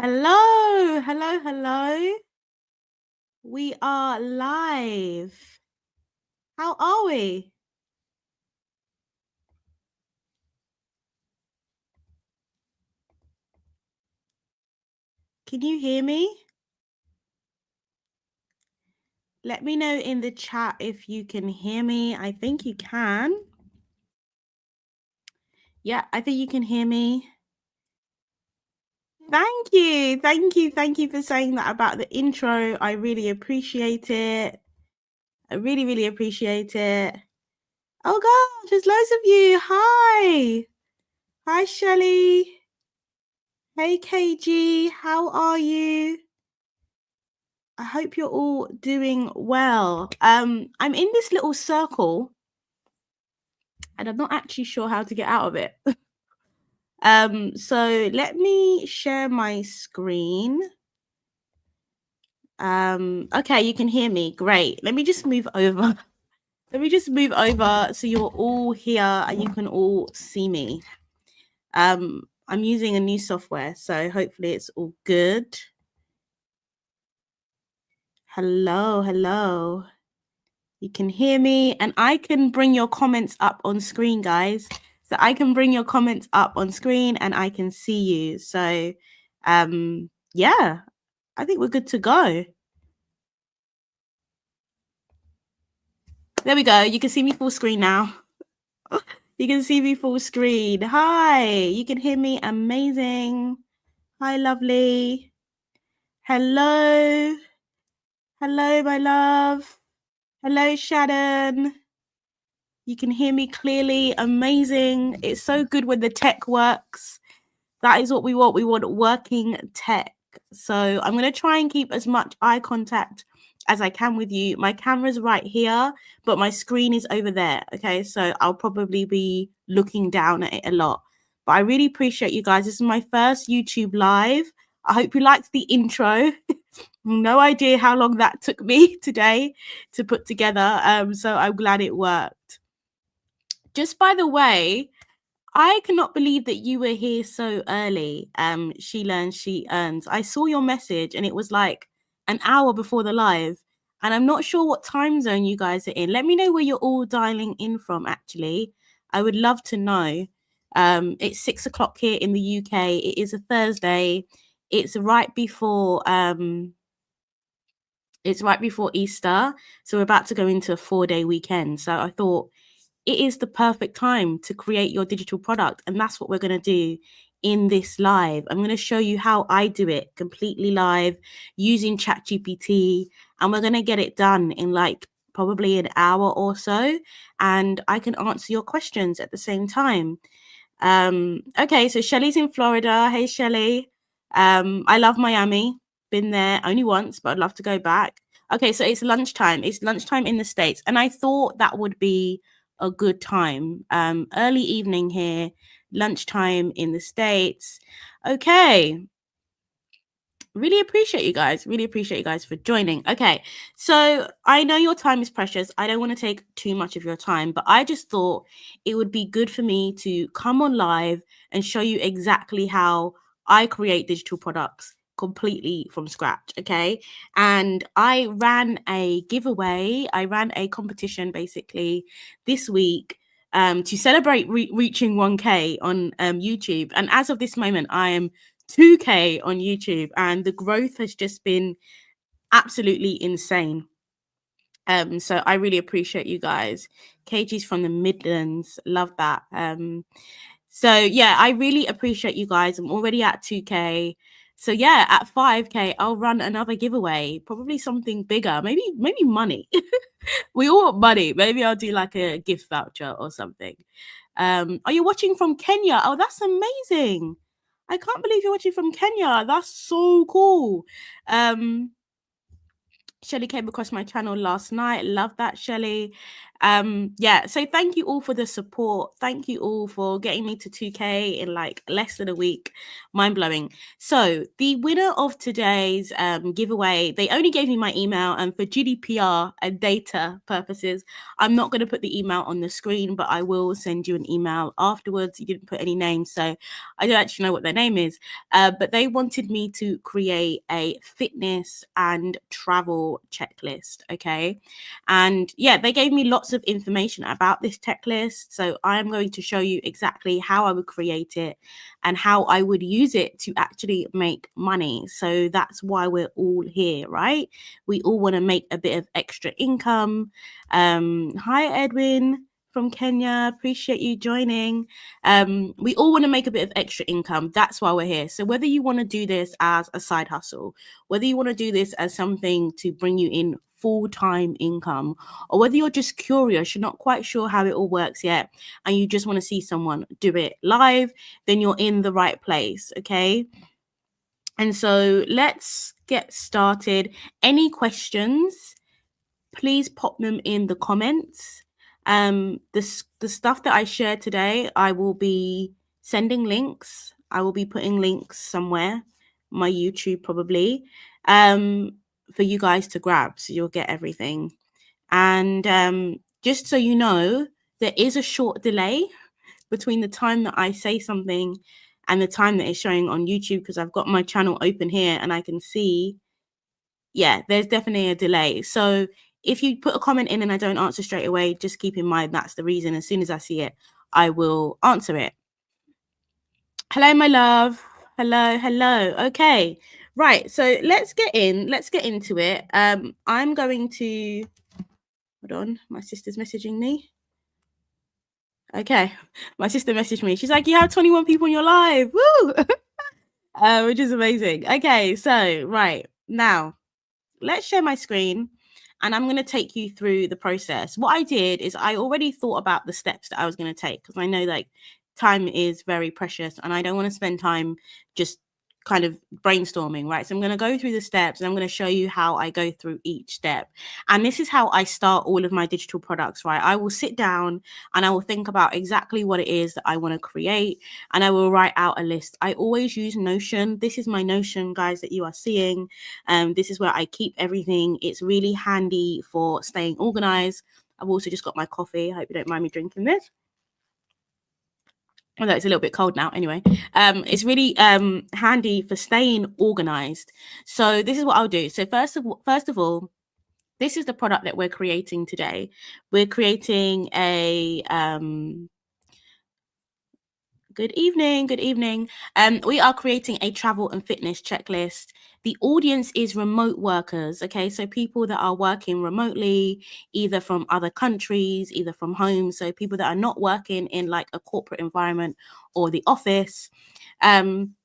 Hello, hello, hello. We are live. How are we? Can you hear me? Let me know in the chat if you can hear me. I think you can. Yeah, I think you can hear me. Thank you. Thank you. Thank you for saying that about the intro. I really appreciate it. I really, really appreciate it. Oh gosh, there's loads of you. Hi. Hi, Shelley. Hey, KG. How are you? I hope you're all doing well. I'm in this little circle and I'm not actually sure how to get out of it. So let me share my screen. Okay, you can hear me. Great. Let me just move over. Let me just move over so you're all here and you can all see me. I'm using a new software, so hopefully it's all good. Hello, hello. You can hear me and I can bring your comments up on screen, guys. So I can bring your comments up on screen and I can see you. So yeah, I think we're good to go. There we go. You can see me full screen now. You can see me full screen. Hi, you can hear me. Amazing. Hi, lovely. Hello. Hello, my love. Hello, Shannon. You can hear me clearly. Amazing. It's so good when the tech works. That is what we want. We want working tech. So I'm going to try and keep as much eye contact as I can with you. My camera's right here, but my screen is over there. Okay, so I'll probably be looking down at it a lot. But I really appreciate you guys. This is my first YouTube live. I hope you liked the intro. No idea how long that took me today to put together. So I'm glad it worked. Just by the way, I cannot believe that you were here so early. She learns, she earns. I saw your message and it was like an hour before the live. And I'm not sure what time zone you guys are in. Let me know where you're all dialing in from, actually. I would love to know. It's 6 o'clock here in the UK. It is a Thursday. It's right before Easter. So we're about to go into a 4-day weekend. So I thought it is the perfect time to create your digital product. And that's what we're going to do in this live. I'm going to show you how I do it completely live using ChatGPT. And we're going to get it done in like probably an hour or so. And I can answer your questions at the same time. Okay, so Shelly's in Florida. Hey, Shelly. I love Miami. Been there only once, but I'd love to go back. Okay, so it's lunchtime. It's lunchtime in the States. And I thought that would be a good time. Early evening here, lunchtime in the States. Okay. Really appreciate you guys. Really appreciate you guys for joining. Okay. So I know your time is precious. I don't want to take too much of your time, but I just thought it would be good for me to come on live and show you exactly how I create digital products completely from scratch. Okay. And I ran a giveaway. I ran a competition basically this week to celebrate reaching 1K on YouTube. And as of this moment, I am 2K on YouTube, and the growth has just been absolutely insane. So I really appreciate you guys. KG's from the Midlands, love that. So yeah, I really appreciate you guys. I'm already at 2K. So yeah, at 5K, I'll run another giveaway, probably something bigger, maybe money. We all want money. Maybe I'll do like a gift voucher or something. Are you watching from Kenya? Oh, that's amazing. I can't believe you're watching from Kenya. That's so cool. Shelly came across my channel last night. Love that, Shelly. Yeah, so thank you all for the support. Thank you all for getting me to 2K in like less than a week. Mind blowing. So the winner of today's giveaway, they only gave me my email, and for GDPR and data purposes, I'm not going to put the email on the screen, but I will send you an email afterwards. You didn't put any names, so I don't actually know what their name is. But they wanted me to create a fitness and travel checklist. Okay. And yeah, they gave me lots of information about this checklist. So I'm going to show you exactly how I would create it and how I would use it to actually make money. So that's why we're all here, right? We all want to make a bit of extra income. Hi, Edwin from Kenya. Appreciate you joining. We all want to make a bit of extra income. That's why we're here. So whether you want to do this as a side hustle, whether you want to do this as something to bring you in full-time income, or whether you're just curious, you're not quite sure how it all works yet, and you just want to see someone do it live, then you're in the right place. Okay. And so let's get started. Any questions, please pop them in the comments. The stuff that I shared today, I will be sending links. I will be putting links somewhere, my YouTube probably, for you guys to grab, so you'll get everything. And just so you know, there is a short delay between the time that I say something and the time that it's showing on YouTube, because I've got my channel open here and I can see, yeah, there's definitely a delay. So if you put a comment in and I don't answer straight away, just keep in mind that's the reason. As soon as I see it, I will answer it. Hello, my love. Hello. Okay. Right. So let's get into it. I'm going to, hold on, my sister's messaging me. Okay. My sister messaged me. She's like, you have 21 people in your live. Woo! Which is amazing. Okay. So, right now, let's share my screen and I'm going to take you through the process. What I did is I already thought about the steps that I was going to take, because I know like time is very precious and I don't want to spend time just kind of brainstorming, right? So I'm going to go through the steps and I'm going to show you how I go through each step. And this is how I start all of my digital products, right? I will sit down and I will think about exactly what it is that I want to create, and I will write out a list. I always use Notion. This is my Notion, guys, that you are seeing. This is where I keep everything. It's really handy for staying organized. I've also just got my coffee. I hope you don't mind me drinking this. Although it's a little bit cold now anyway. It's really handy for staying organized. So this is what I'll do. So first of all, this is the product that we're creating today. We're creating a good evening. We are creating a travel and fitness checklist. The audience is remote workers. Okay, so people that are working remotely, either from other countries, either from home. So people that are not working in like a corporate environment or the office. And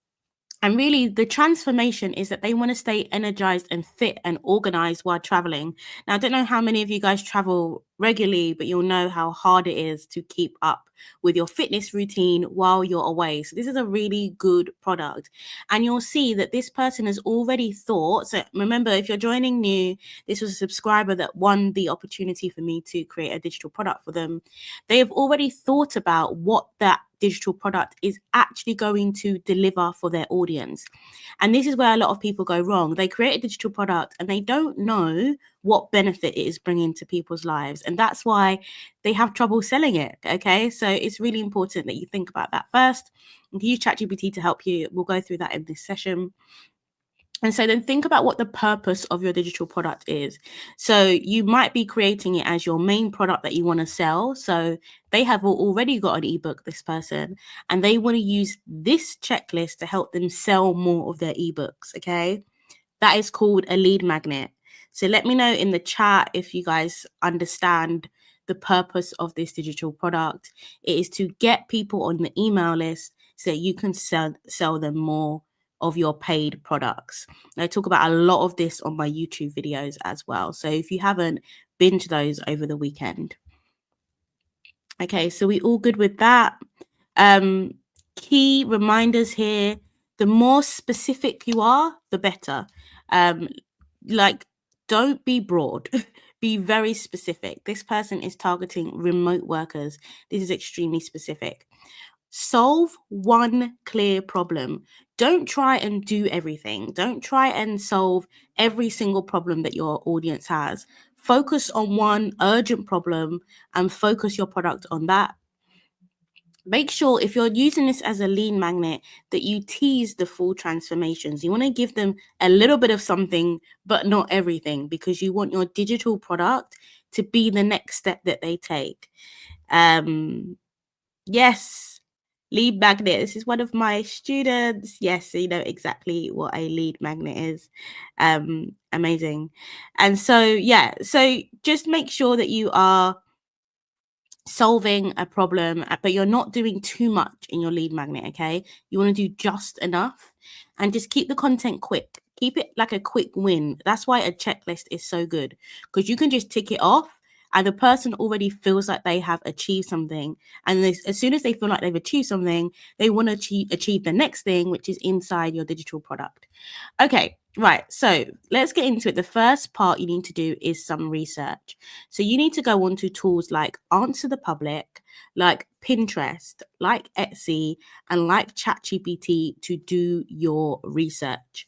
really, the transformation is that they want to stay energized and fit and organized while traveling. Now, I don't know how many of you guys travel regularly, but you'll know how hard it is to keep up with your fitness routine while you're away. So this is a really good product. And you'll see that this person has already thought. So remember, if you're joining new, this was a subscriber that won the opportunity for me to create a digital product for them. They have already thought about what that digital product is actually going to deliver for their audience. And this is where a lot of people go wrong. They create a digital product and they don't know what benefit it is bringing to people's lives. And that's why they have trouble selling it. Okay. So it's really important that you think about that first. You can use ChatGPT to help you. We'll go through that in this session. And so then think about what the purpose of your digital product is. So you might be creating it as your main product that you want to sell. So they have already got an ebook, this person, and they want to use this checklist to help them sell more of their ebooks. Okay. That is called a lead magnet. So let me know in the chat if you guys understand the purpose of this digital product. It is to get people on the email list so that you can sell them more of your paid products. And I talk about a lot of this on my YouTube videos as well. So if you haven't, binge those over the weekend. Okay, so we all good with that? Key reminders here. The more specific you are, the better. Like, don't be broad. Be very specific. This person is targeting remote workers. This is extremely specific. Solve one clear problem. Don't try and do everything. Don't try and solve every single problem that your audience has. Focus on one urgent problem and focus your product on that. Make sure if you're using this as a lead magnet that you tease the full transformations. You want to give them a little bit of something, but not everything, because you want your digital product to be the next step that they take. Yes, lead magnet. This is one of my students. Yes, so you know exactly what a lead magnet is. Amazing. And so, yeah, so just make sure that you are solving a problem, but you're not doing too much in your lead magnet. Okay, you want to do just enough and just keep the content quick. Keep it like a quick win. That's why a checklist is so good, because you can just tick it off and the person already feels like they have achieved something, and as soon as they feel like they've achieved something, they want to achieve the next thing, which is inside your digital product. Okay, right. So let's get into it. The first part you need to do is some research. So you need to go on to tools like Answer the Public, like Pinterest, like Etsy, and like ChatGPT to do your research.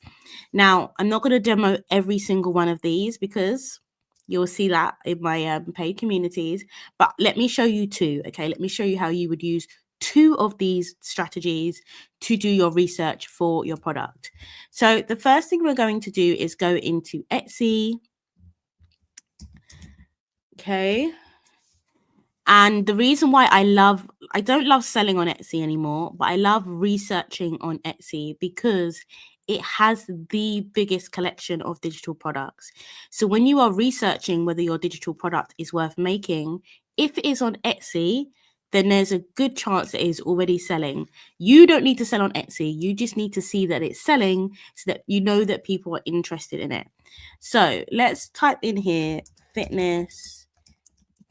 Now, I'm not going to demo every single one of these because you'll see that in my paid communities, but let me show you two. Okay, let me show you how you would use two of these strategies to do your research for your product. So the first thing we're going to do is go into Etsy. Okay. And the reason why I don't love selling on Etsy anymore, but I love researching on Etsy because it has the biggest collection of digital products. So when you are researching whether your digital product is worth making, if it is on Etsy, then there's a good chance it is already selling. You don't need to sell on Etsy. You just need to see that it's selling so that you know that people are interested in it. So let's type in here, fitness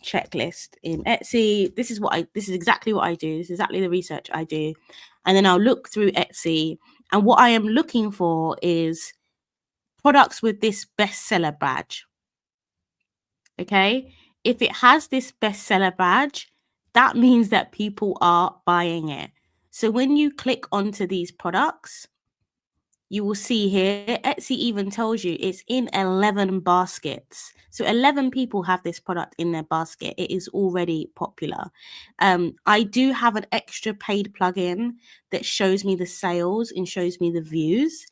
checklist in Etsy. This is exactly what I do. This is exactly the research I do. And then I'll look through Etsy. And what I am looking for is products with this bestseller badge. Okay. If it has this bestseller badge, that means that people are buying it. So when you click onto these products, you will see here, Etsy even tells you it's in 11 baskets. So 11 people have this product in their basket. It is already popular. I do have an extra paid plugin that shows me the sales and shows me the views.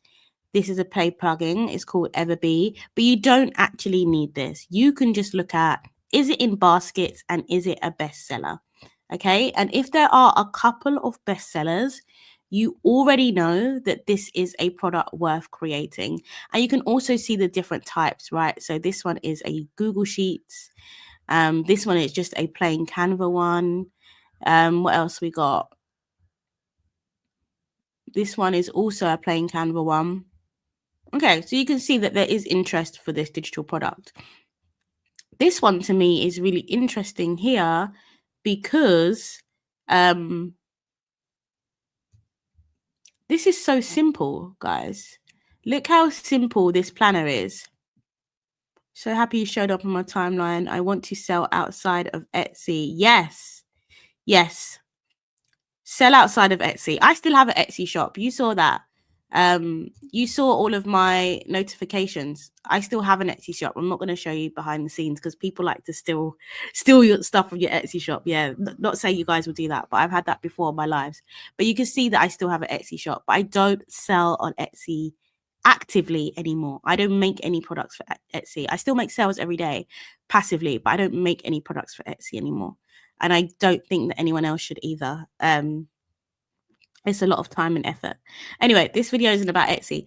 This is a paid plugin. It's called Everbee, but you don't actually need this. You can just look at, is it in baskets and is it a bestseller? Okay. And if there are a couple of bestsellers, you already know that this is a product worth creating. And you can also see the different types, right? So this one is a Google Sheets. This one is just a plain Canva one. What else we got? This one is also a plain Canva one. Okay, so you can see that there is interest for this digital product. This one to me is really interesting here because this is so simple, guys. Look how simple this planner is. So happy you showed up on my timeline. I want to sell outside of Etsy. Yes. Yes. Sell outside of Etsy. I still have an Etsy shop. You saw that. You saw all of my notifications. I still have an Etsy shop. I'm not going to show you behind the scenes because people like to steal your stuff from your Etsy shop. Yeah, not saying you guys will do that, but I've had that before in my lives. But you can see that I still have an Etsy shop, but I don't sell on Etsy actively anymore. I don't make any products for Etsy. I still make sales every day passively, but I don't make any products for Etsy anymore. And I don't think that anyone else should either. It's a lot of time and effort. Anyway, this video isn't about Etsy.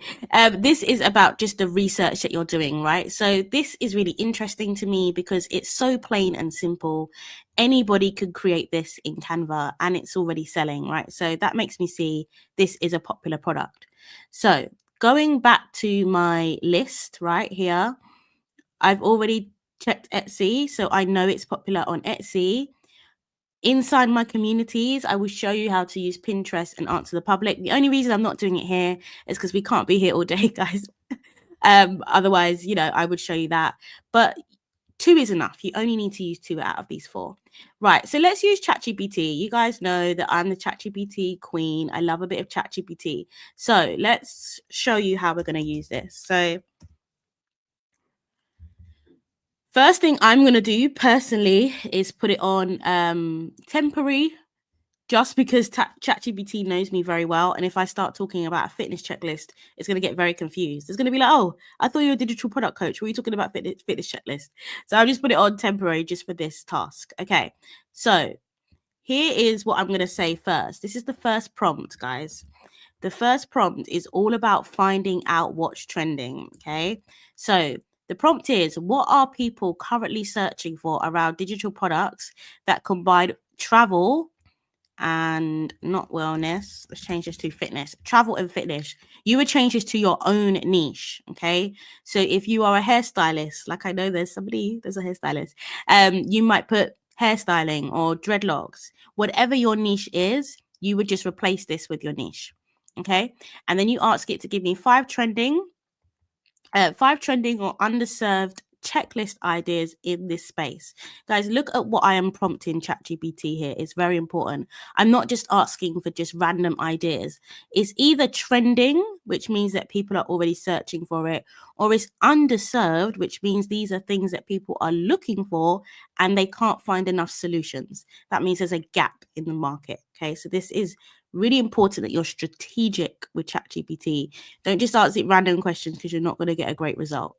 This is about just the research that you're doing, right? So this is really interesting to me because it's so plain and simple. Anybody could create this in Canva and it's already selling, right? So that makes me see this is a popular product. So going back to my list right here, I've already checked Etsy, so I know it's popular on Etsy. Inside my communities, I will show you how to use Pinterest and Answer the Public. The only reason I'm not doing it here is because we can't be here all day, guys. Otherwise, I would show you that. But 2 is enough. You only need to use 2 out of these 4. Right, so let's use ChatGPT. You guys know that I'm the ChatGPT queen. I love a bit of ChatGPT. So let's show you how we're going to use this. So first thing I'm going to do personally is put it on temporary, just because ChatGPT knows me very well. And if I start talking about a fitness checklist, it's going to get very confused. It's going to be like, oh, I thought you were a digital product coach. What are you talking about fitness checklist? So I'll just put it on temporary just for this task. Okay, so here is what I'm going to say first. This is the first prompt, guys. The first prompt is all about finding out what's trending. Okay, so the prompt is, what are people currently searching for around digital products that combine travel and not wellness? Let's change this to fitness, travel and fitness. You would change this to your own niche. Okay, so if you are a hairstylist, like I know there's a hairstylist, you might put hairstyling or dreadlocks. Whatever your niche is, you would just replace this with your niche. Okay, and then you ask it to give me 5 trending or underserved checklist ideas in this space. Guys, look at what I am prompting ChatGPT here. It's very important. I'm not just asking for just random ideas. It's either trending, which means that people are already searching for it, or it's underserved, which means these are things that people are looking for and they can't find enough solutions. That means there's a gap in the market. Okay, so this is really important that you're strategic with ChatGPT. Don't just ask it random questions, because you're not going to get a great result.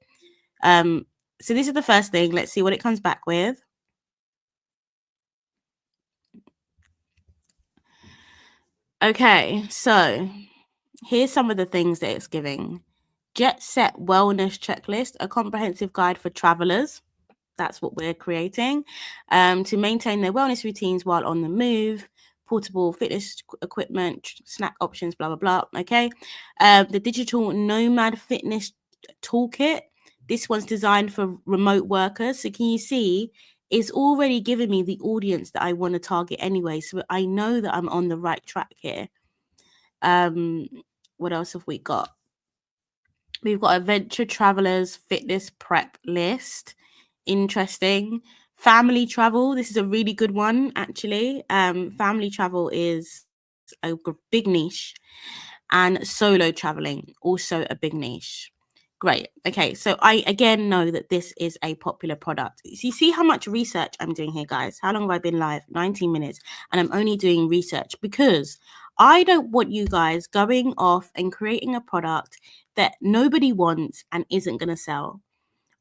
So this is the first thing. Let's see what it comes back with. Okay, so here's some of the things that it's giving. Jet Set Wellness Checklist, a comprehensive guide for travelers. That's what we're creating. To maintain their wellness routines while on the move, portable fitness equipment, snack options, blah, blah, blah. Okay. The Digital Nomad Fitness Toolkit. This one's designed for remote workers. So can you see, it's already given me the audience that I want to target anyway. So I know that I'm on the right track here. What else have we got? We've got Adventure Travelers Fitness Prep List. Interesting. Family travel. This is a really good one, actually. Family travel is a big niche. And solo traveling, also a big niche. Great. Okay, so I again know that this is a popular product. So you see how much research I'm doing here, guys. How long have I been live? 19 minutes. And I'm only doing research because I don't want you guys going off and creating a product that nobody wants and isn't going to sell.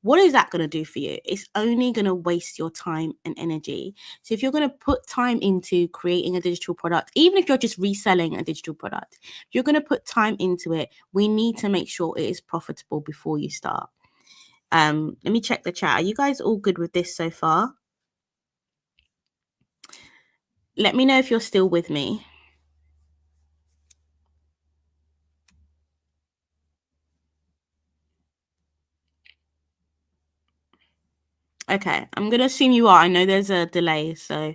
What is that going to do for you? It's only going to waste your time and energy. So if you're going to put time into creating a digital product, even if you're just reselling a digital product, if you're going to put time into it, we need to make sure it is profitable before you start. Let me check the chat. Are you guys all good with this so far? Let me know if you're still with me. Okay, I'm going to assume you are. I know there's a delay, so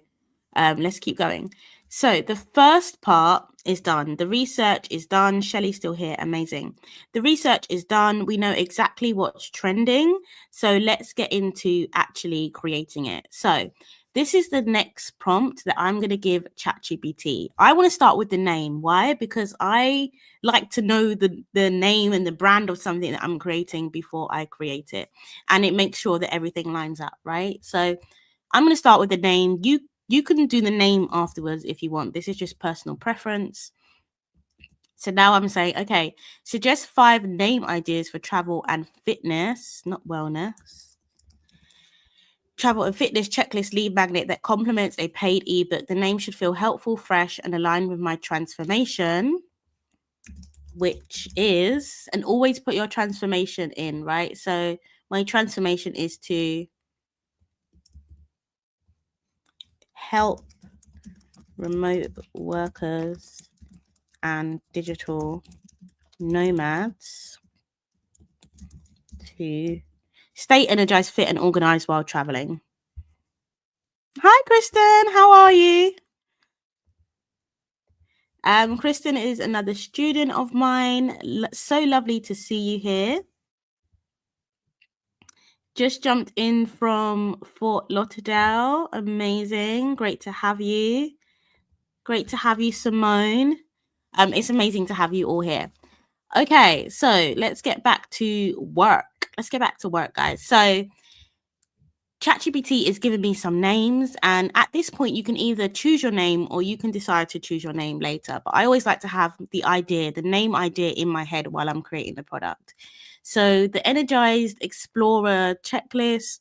let's keep going. So the first part is done. The research is done. Shelley's still here. Amazing. The research is done. We know exactly what's trending. So let's get into actually creating it. So this is the next prompt that I'm going to give ChatGPT. I want to start with the name. Why? Because I like to know the name and the brand of something that I'm creating before I create it. And it makes sure that everything lines up, right? So I'm going to start with the name. You can do the name afterwards if you want. This is just personal preference. So now I'm saying, okay, suggest 5 name ideas for travel and fitness, not wellness. Travel and fitness checklist lead magnet that complements a paid ebook. The name should feel helpful, fresh, and aligned with my transformation, which is, and always put your transformation in, right? So my transformation is to help remote workers and digital nomads to stay energized, fit, and organized while traveling. Hi, Kristen. How are you? Kristen is another student of mine. So lovely to see you here. Just jumped in from Fort Lauderdale. Amazing. Great to have you. Great to have you, Simone. It's amazing to have you all here. Okay, so let's get back to work. Let's get back to work, guys. So ChatGPT is giving me some names, and at this point you can either choose your name or you can decide to choose your name later. But I always like to have the name idea in my head while I'm creating the product. So the Energized Explorer checklist,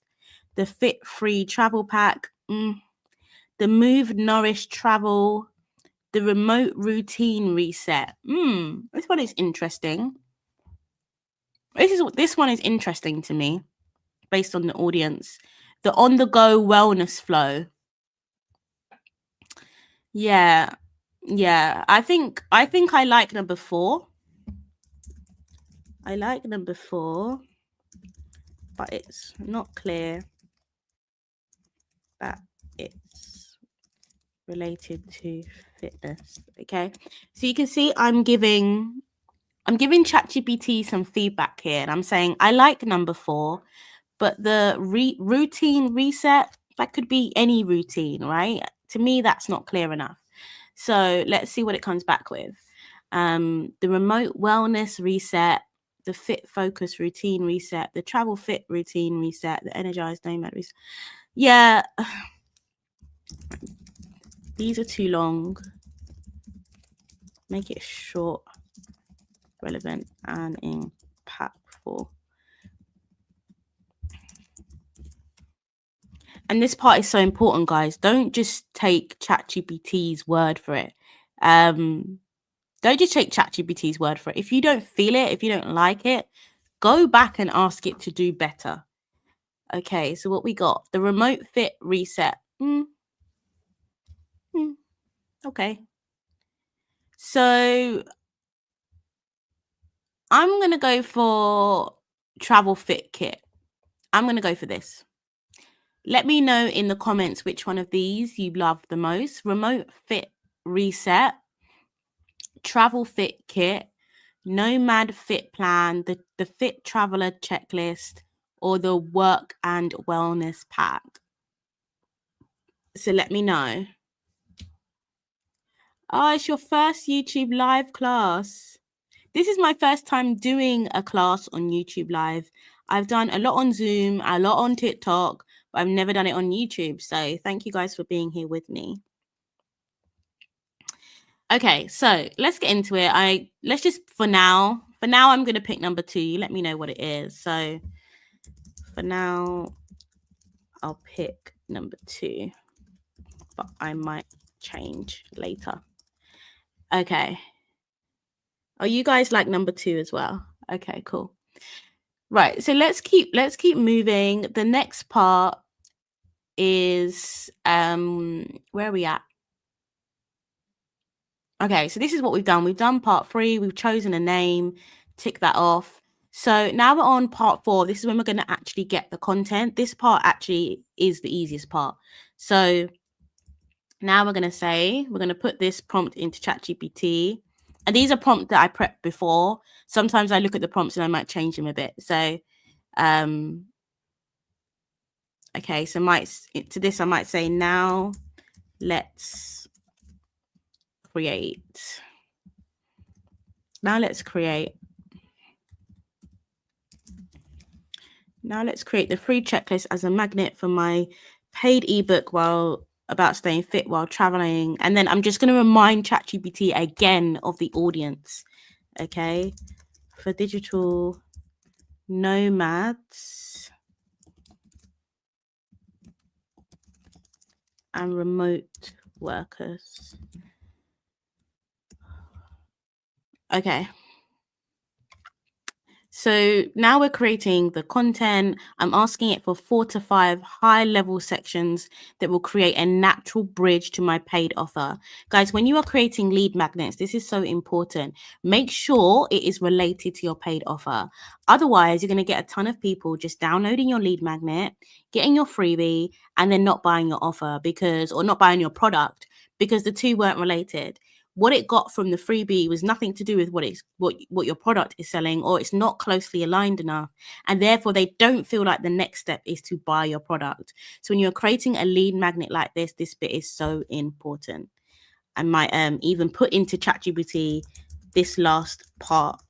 the Fit Free travel pack, the Move Nourish travel, the remote routine reset. This one is interesting. This one is interesting to me based on the audience. The on-the-go wellness flow. Yeah. I think I like number 4. I like number 4, but it's not clear that it's related to fitness. Okay, so you can see I'm giving ChatGPT some feedback here, and I'm saying I like number 4, but the routine reset, that could be any routine, right? To me, that's not clear enough. So let's see what it comes back with. The remote wellness reset, the fit focus routine reset, the travel fit routine reset, the energized nomad reset. Yeah, these are too long. Make it short, relevant, and impactful. And this part is so important, guys. Don't just take ChatGPT's word for it. Don't just take ChatGPT's word for it. If you don't feel it, if you don't like it, go back and ask it to do better. Okay, so what we got? The remote fit reset. Okay. So I'm going to go for travel fit kit. I'm going to go for this. Let me know in the comments which one of these you love the most. Remote fit reset, travel fit kit, nomad fit plan, the fit traveler checklist, or the work and wellness pack. So let me know. Oh, it's your first YouTube live class. This is my first time doing a class on YouTube Live. I've done a lot on Zoom, a lot on TikTok, but I've never done it on YouTube. So thank you guys for being here with me. Okay, so let's get into it. Let's just, for now, I'm going to pick number 2. You let me know what it is. So for now, I'll pick number 2, but I might change later. Okay. Oh, you guys like number 2 as well? Okay, cool. Right, so let's keep moving. The next part is where are we at? Okay, so this is what we've done. We've done part 3. We've chosen a name, tick that off. So now we're on part 4. This is when we're going to actually get the content. This part actually is the easiest part. So now we're going to put this prompt into ChatGPT. And these are prompts that I prepped before. Sometimes I look at the prompts and I might change them a bit. So okay, so to this I might say, now let's create. Now let's create the free checklist as a magnet for my paid ebook about staying fit while traveling. And then I'm just going to remind ChatGPT again of the audience. Okay, for digital nomads and remote workers. Okay. So now we're creating the content. I'm asking it for 4 to 5 high-level sections that will create a natural bridge to my paid offer. Guys, when you are creating lead magnets, this is so important. Make sure it is related to your paid offer. Otherwise, you're going to get a ton of people just downloading your lead magnet, getting your freebie, and then not buying your offer or not buying your product because the two weren't related. what it got from the freebie was nothing to do with what your product is selling, or it's not closely aligned enough, and therefore they don't feel like the next step is to buy your product. So when you're creating a lead magnet like this bit is so important. I might even put into ChatGPT, this last part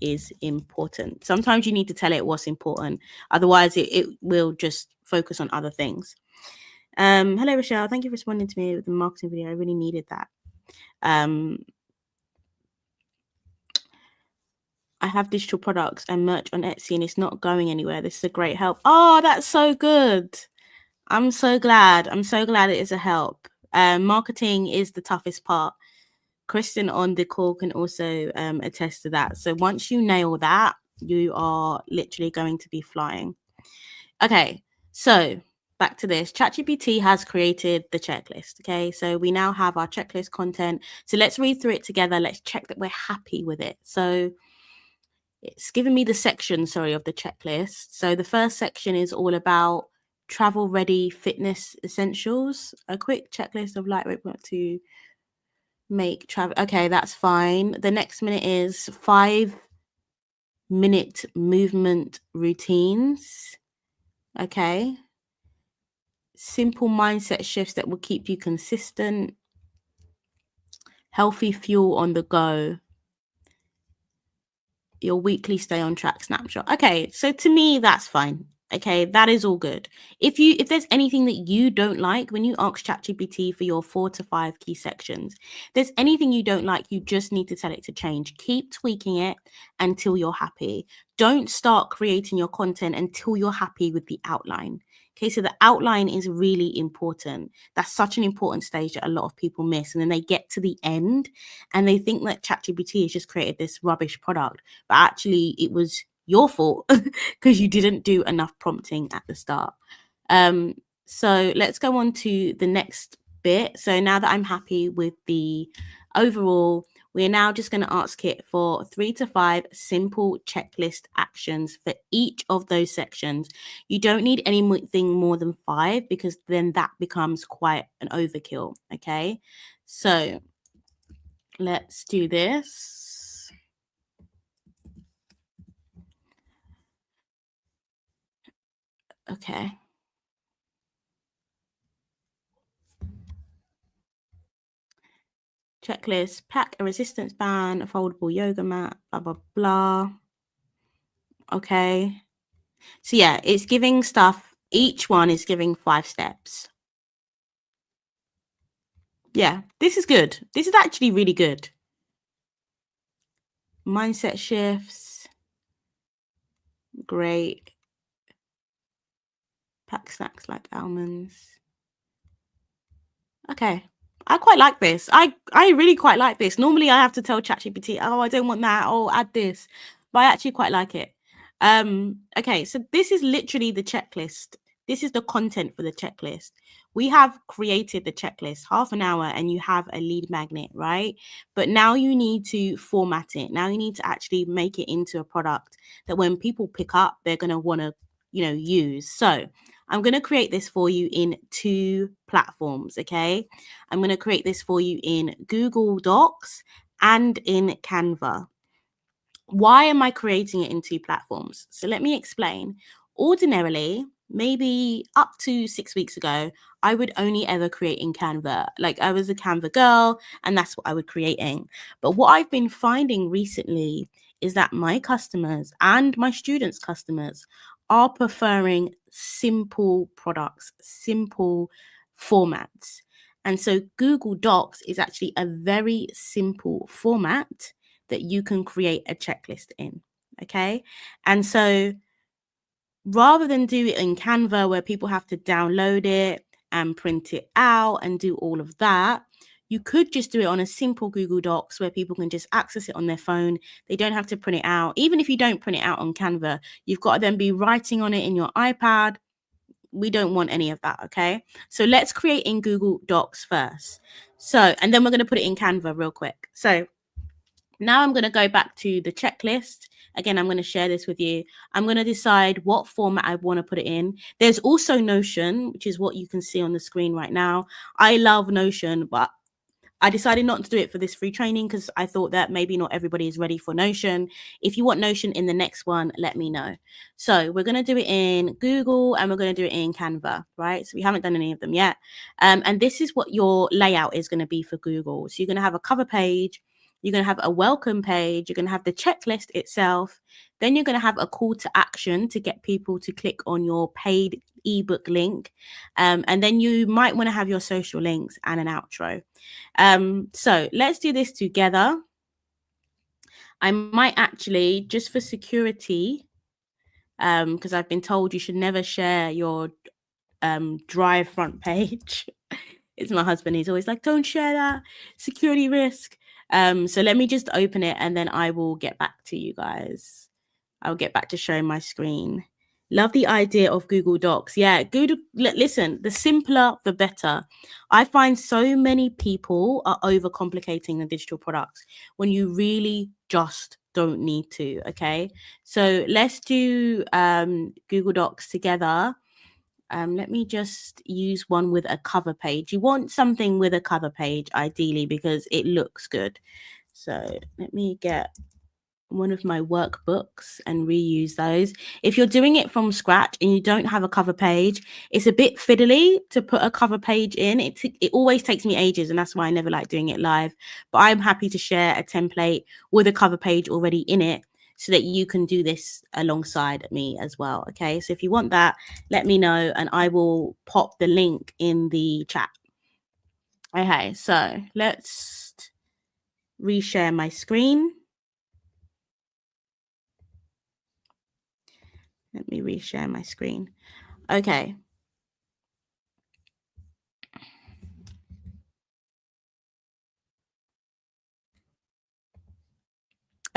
is important. Sometimes you need to tell it what's important, otherwise it will just focus on other things. Hello Rochelle, thank you for responding to me with the marketing video. I really needed that. I have digital products and merch on Etsy and it's not going anywhere. This is a great help. Oh, that's so good. I'm so glad. I'm so glad it is a help. Marketing is the toughest part. Kristen on the call can also attest to that. So once you nail that, you are literally going to be flying. Okay, so back to this. ChatGPT has created the checklist. Okay, so we now have our checklist content. So let's read through it together. Let's check that we're happy with it. So it's given me the section, of the checklist. So the first section is all about travel ready fitness essentials. A quick checklist of lightweight to make travel. Okay, that's fine. The next minute is 5-minute movement routines. Okay. Simple mindset shifts that will keep you consistent. Healthy fuel on the go. Your weekly stay on track snapshot. Okay, so to me, that's fine. Okay, that is all good. If there's anything that you don't like when you ask ChatGPT for your 4 to 5 key sections, if there's anything you don't like, you just need to tell it to change. Keep tweaking it until you're happy. Don't start creating your content until you're happy with the outline. Okay, so the outline is really important. That's such an important stage that a lot of people miss. And then they get to the end and they think that ChatGPT has just created this rubbish product. But actually, it was your fault because you didn't do enough prompting at the start. So let's go on to the next bit. So now that I'm happy with the overall, we're now just going to ask it for 3 to 5 simple checklist actions for each of those sections. You don't need anything more than 5 because then that becomes quite an overkill. Okay, so let's do this. Okay. Checklist, pack a resistance band, a foldable yoga mat, blah, blah, blah. Okay. So yeah, it's giving stuff. Each one is giving 5 steps. Yeah, this is good. This is actually really good. Mindset shifts. Great. Pack snacks like almonds. Okay. I quite like this. I really quite like this. Normally I have to tell ChatGPT, oh, I don't want that. Oh, add this. But I actually quite like it. Okay, so this is literally the checklist. This is the content for the checklist. We have created the checklist, half an hour, and you have a lead magnet, right? But now you need to format it. Now you need to actually make it into a product that when people pick up, they're going to want to, use. So I'm going to create this for you in 2 platforms, okay? I'm going to create this for you in Google Docs and in Canva. Why am I creating it in 2 platforms? So let me explain. Ordinarily, maybe up to 6 weeks ago, I would only ever create in Canva. Like I was a Canva girl and that's what I would create in. But what I've been finding recently is that my customers and my students' customers are preferring simple products, simple formats. And so Google Docs is actually a very simple format that you can create a checklist in. Okay. And so rather than do it in Canva where people have to download it and print it out and do all of that, you could just do it on a simple Google Docs where people can just access it on their phone. They don't have to print it out. Even if you don't print it out on Canva, you've got to then be writing on it in your iPad. We don't want any of that, okay? So let's create in Google Docs first. So, and then we're going to put it in Canva real quick. So now I'm going to go back to the checklist. Again, I'm going to share this with you. I'm going to decide what format I want to put it in. There's also Notion, which is what you can see on the screen right now. I love Notion, but I decided not to do it for this free training because I thought that maybe not everybody is ready for Notion. If you want Notion in the next one, let me know. So we're going to do it in Google and we're going to do it in Canva, right? So we haven't done any of them yet. And this is what your layout is going to be for Google. So you're going to have a cover page. You're going to have a welcome page. You're going to have the checklist itself. Then you're going to have a call to action to get people to click on your paid ebook link. And then you might want to have your social links and an outro. So let's do this together. I might actually, just for security, because I've been told you should never share your Drive front page. It's my husband. He's always like, don't share that, security risk. So let me just open it and then I will get back to you guys. I'll get back to showing my screen. Love the idea of Google Docs. Yeah, Google, listen, the simpler, the better. I find so many people are overcomplicating the digital products when you really just don't need to, okay? So let's do Google Docs together. Let me just use one with a cover page. You want something with a cover page, ideally, because it looks good. So let me get one of my workbooks and reuse those. If you're doing it from scratch and you don't have a cover page, it's a bit fiddly to put a cover page in. It always takes me ages, and that's why I never like doing it live. But I'm happy to share a template with a cover page already in it so that you can do this alongside me as well. Okay, so if you want that, let me know and I will pop the link in the chat. Okay, so let's reshare my screen. Let me reshare my screen. Okay.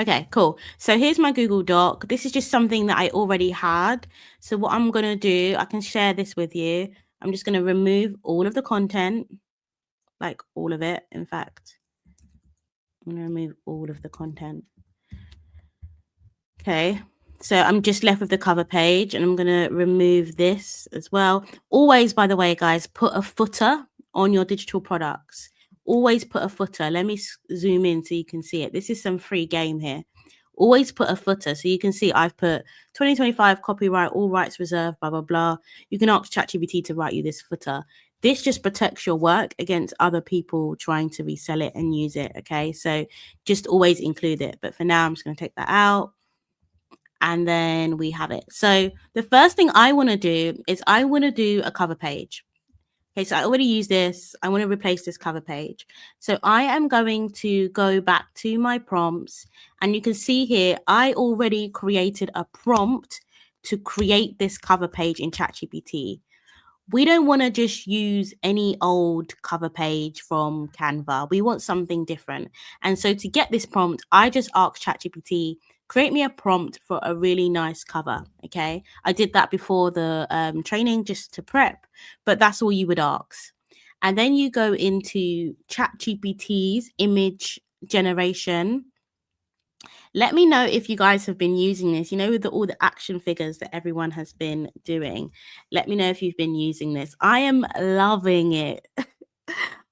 Okay, cool. So here's my Google Doc. This is just something that I already had. So what I'm going to do, I can share this with you. I'm just going to remove all of the content, like all of it. In fact, I'm going to remove all of the content. Okay. So I'm just left with the cover page and I'm going to remove this as well. Always, by the way, guys, put a footer on your digital products. Always put a footer. Let me zoom in so you can see it. This is some free game here. Always put a footer so you can see I've put 2025 copyright, all rights reserved, blah, blah, blah. You can ask ChatGPT to write you this footer. This just protects your work against other people trying to resell it and use it. Okay. So just always include it. But for now, I'm just going to take that out. And then we have it. So the first thing I want to do is I want to do a cover page. Okay, so I already use this. I want to replace this cover page. So I am going to go back to my prompts. And you can see here, I already created a prompt to create this cover page in ChatGPT. We don't want to just use any old cover page from Canva. We want something different. And so to get this prompt, I just asked ChatGPT, create me a prompt for a really nice cover. Okay. I did that before the training just to prep, but that's all you would ask. And then you go into ChatGPT's image generation. Let me know if you guys have been using this, with all the action figures that everyone has been doing. Let me know if you've been using this. I am loving it.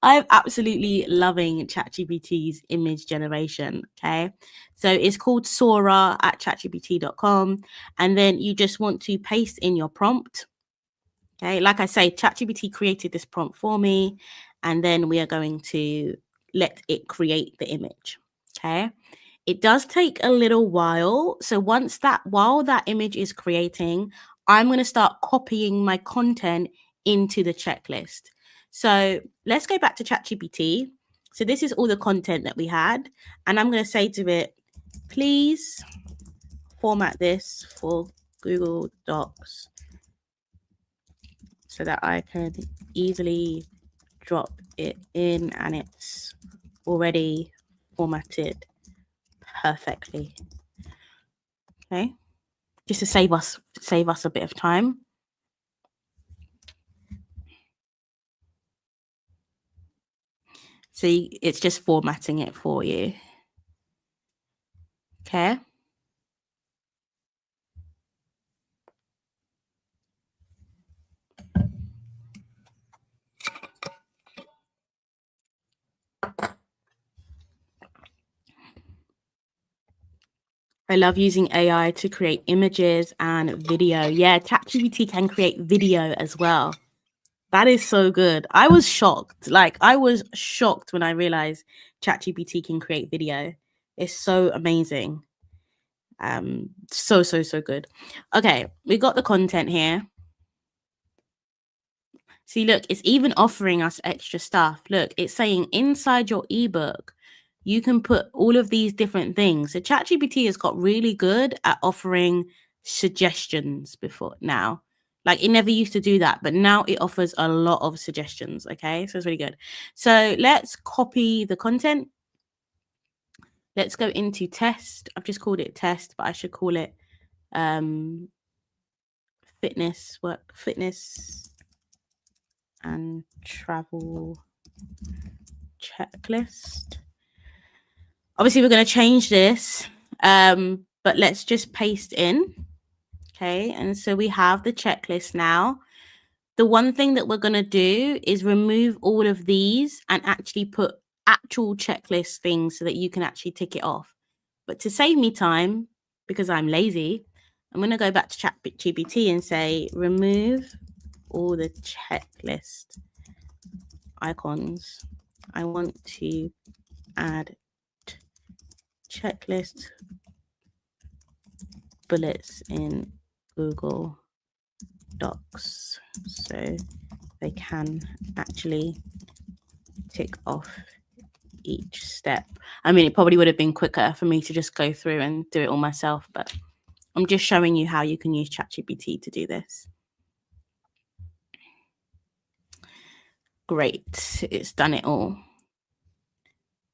I'm absolutely loving ChatGPT's image generation. Okay. So it's called Sora at chatgpt.com. And then you just want to paste in your prompt. Okay. Like I say, ChatGPT created this prompt for me. And then we are going to let it create the image. Okay. It does take a little while. So while that image is creating, I'm going to start copying my content into the checklist. So let's go back to ChatGPT. So this is all the content that we had. And I'm going to say to it, please format this for Google Docs so that I can easily drop it in and it's already formatted perfectly. Okay. Just to save us a bit of time. So it's just formatting it for you. Okay. I love using AI to create images and video. Yeah, ChatGPT can create video as well. That is so good. I was shocked. Like, I was shocked when I realized ChatGPT can create video. It's so amazing. So good. Okay, we got the content here. See, look, it's even offering us extra stuff. Look, it's saying inside your ebook, you can put all of these different things. So ChatGPT has got really good at offering suggestions before now. Like, it never used to do that, but now it offers a lot of suggestions. Okay, so it's really good. So let's copy the content. Let's go into test. I've just called it test, but I should call it fitness and travel checklist. Obviously, we're going to change this, but let's just paste in. Okay, and so we have the checklist now. The one thing that we're going to do is remove all of these and actually put actual checklist things so that you can actually tick it off. But to save me time, because I'm lazy, I'm going to go back to ChatGPT and say, remove all the checklist icons. I want to add checklist bullets in Google Docs so they can actually tick off each step. I mean, it probably would have been quicker for me to just go through and do it all myself, but I'm just showing you how you can use ChatGPT to do this. Great, it's done it all.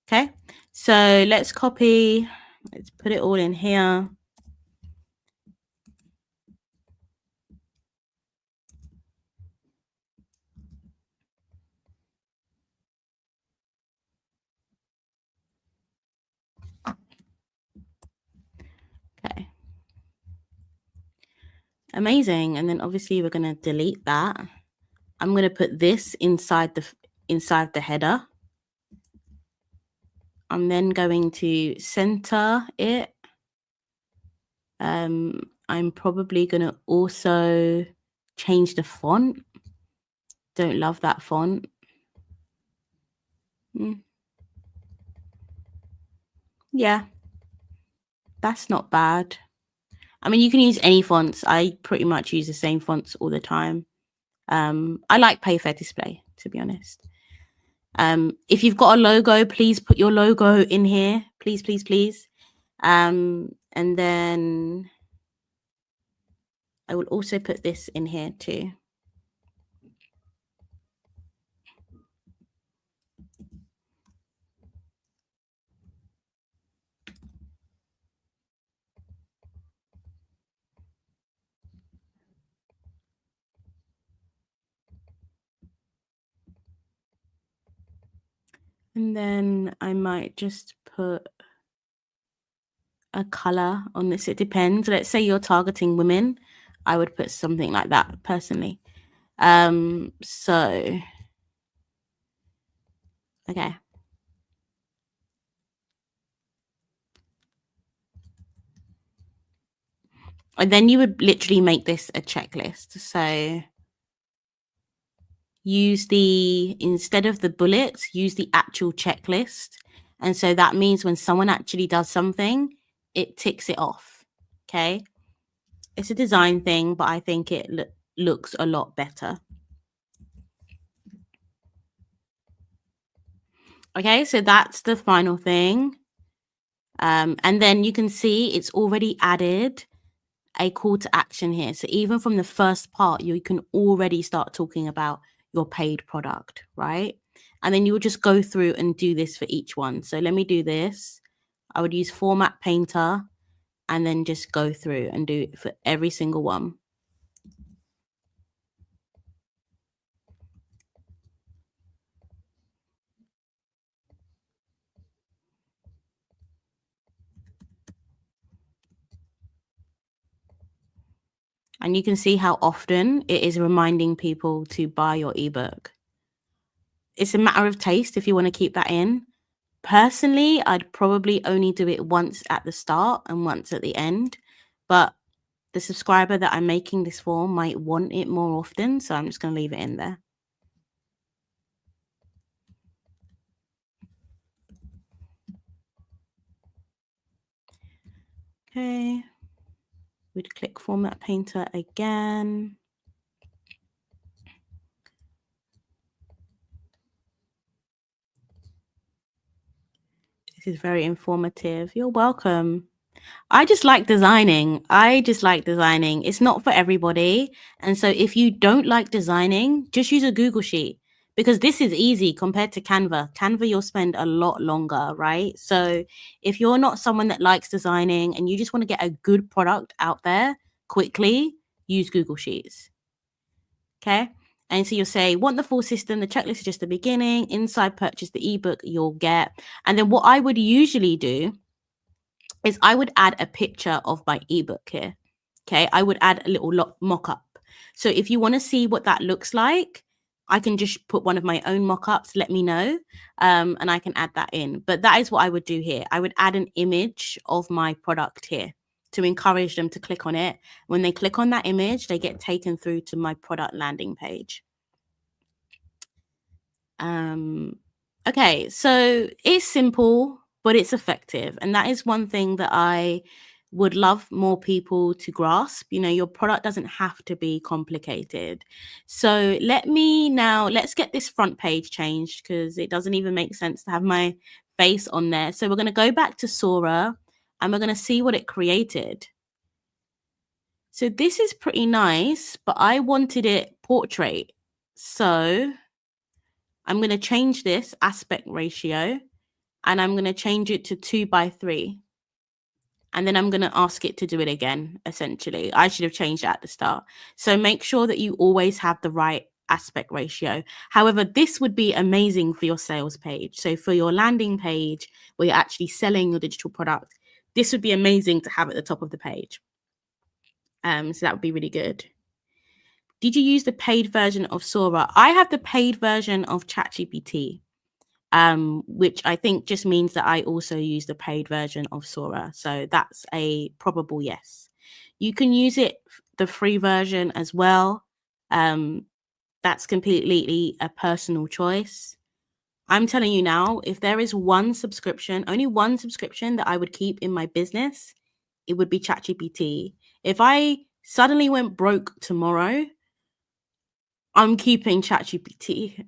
Okay, so let's copy, let's put it all in here. Okay. Amazing. And then obviously we're going to delete that. I'm going to put this inside the header. I'm then going to center it. I'm probably going to also change the font. Don't love that font. Yeah, that's not bad. I mean, you can use any fonts. I pretty much use the same fonts all the time. I like Pay Fair Display, to be honest. If you've got a logo, please put your logo in here. Please, please, please. And then I will also put this in here too. And then I might just put a color on this. It depends. Let's say you're targeting women. I would put something like that personally. So, okay. And then you would literally make this a checklist. So instead of the bullets, use the actual checklist. And so that means when someone actually does something, it ticks it off. Okay. It's a design thing, but I think it looks a lot better. Okay, so that's the final thing. And then you can see it's already added a call to action here. So even from the first part, you can already start talking about your paid product, right? And then you would just go through and do this for each one. So let me do this. I would use Format Painter and then just go through and do it for every single one. And you can see how often it is reminding people to buy your ebook. It's a matter of taste if you want to keep that in. Personally, I'd probably only do it once at the start and once at the end, but the subscriber that I'm making this for might want it more often, so I'm just going to leave it in there. Okay, we'd click Format Painter again. This is very informative. You're welcome. I just like designing. It's not for everybody. And so if you don't like designing, just use a Google Sheet, because this is easy compared to Canva. Canva, you'll spend a lot longer, right? So if you're not someone that likes designing and you just want to get a good product out there quickly, use Google Sheets. Okay. And so you'll say, want the full system. The checklist is just the beginning. Inside, purchase the ebook you'll get. And then what I would usually do is I would add a picture of my ebook here. Okay, I would add a little mock-up. So if you want to see what that looks like, I can just put one of my own mock-ups, let me know, and I can add that in. But that is what I would do here. I would add an image of my product here to encourage them to click on it. When they click on that image, they get taken through to my product landing page. Okay, so it's simple, but it's effective. And that is one thing that I would love more people to grasp. You know, your product doesn't have to be complicated. So let's get this front page changed, because it doesn't even make sense to have my face on there. So we're going to go back to Sora and we're going to see what it created. So this is pretty nice, but I wanted it portrait. So I'm going to change this aspect ratio and I'm going to change it to 2:3. And then I'm going to ask it to do it again, essentially. I should have changed it at the start. So make sure that you always have the right aspect ratio. However, this would be amazing for your sales page. So for your landing page where you're actually selling your digital product, this would be amazing to have at the top of the page. So that would be really good. Did you use the paid version of Sora? I have the paid version of ChatGPT, which I think just means that I also use the paid version of Sora. So that's a probable yes. You can use the free version as well. That's completely a personal choice. I'm telling you now, if there is only one subscription that I would keep in my business, it would be ChatGPT. If I suddenly went broke tomorrow, I'm keeping ChatGPT.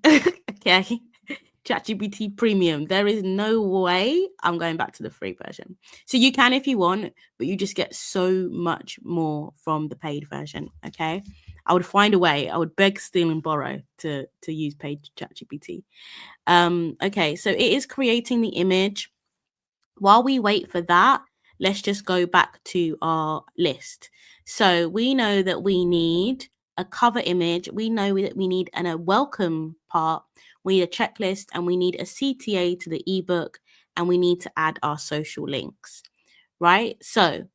Okay. ChatGPT Premium. There is no way I'm going back to the free version. So you can if you want, but you just get so much more from the paid version. Okay. I would find a way. I would beg, steal, and borrow to use paid ChatGPT. Okay, so it is creating the image. While we wait for that, let's just go back to our list. So we know that we need a cover image. We know that we need a welcome part. We need a checklist, and we need a CTA to the ebook, and we need to add our social links, right? So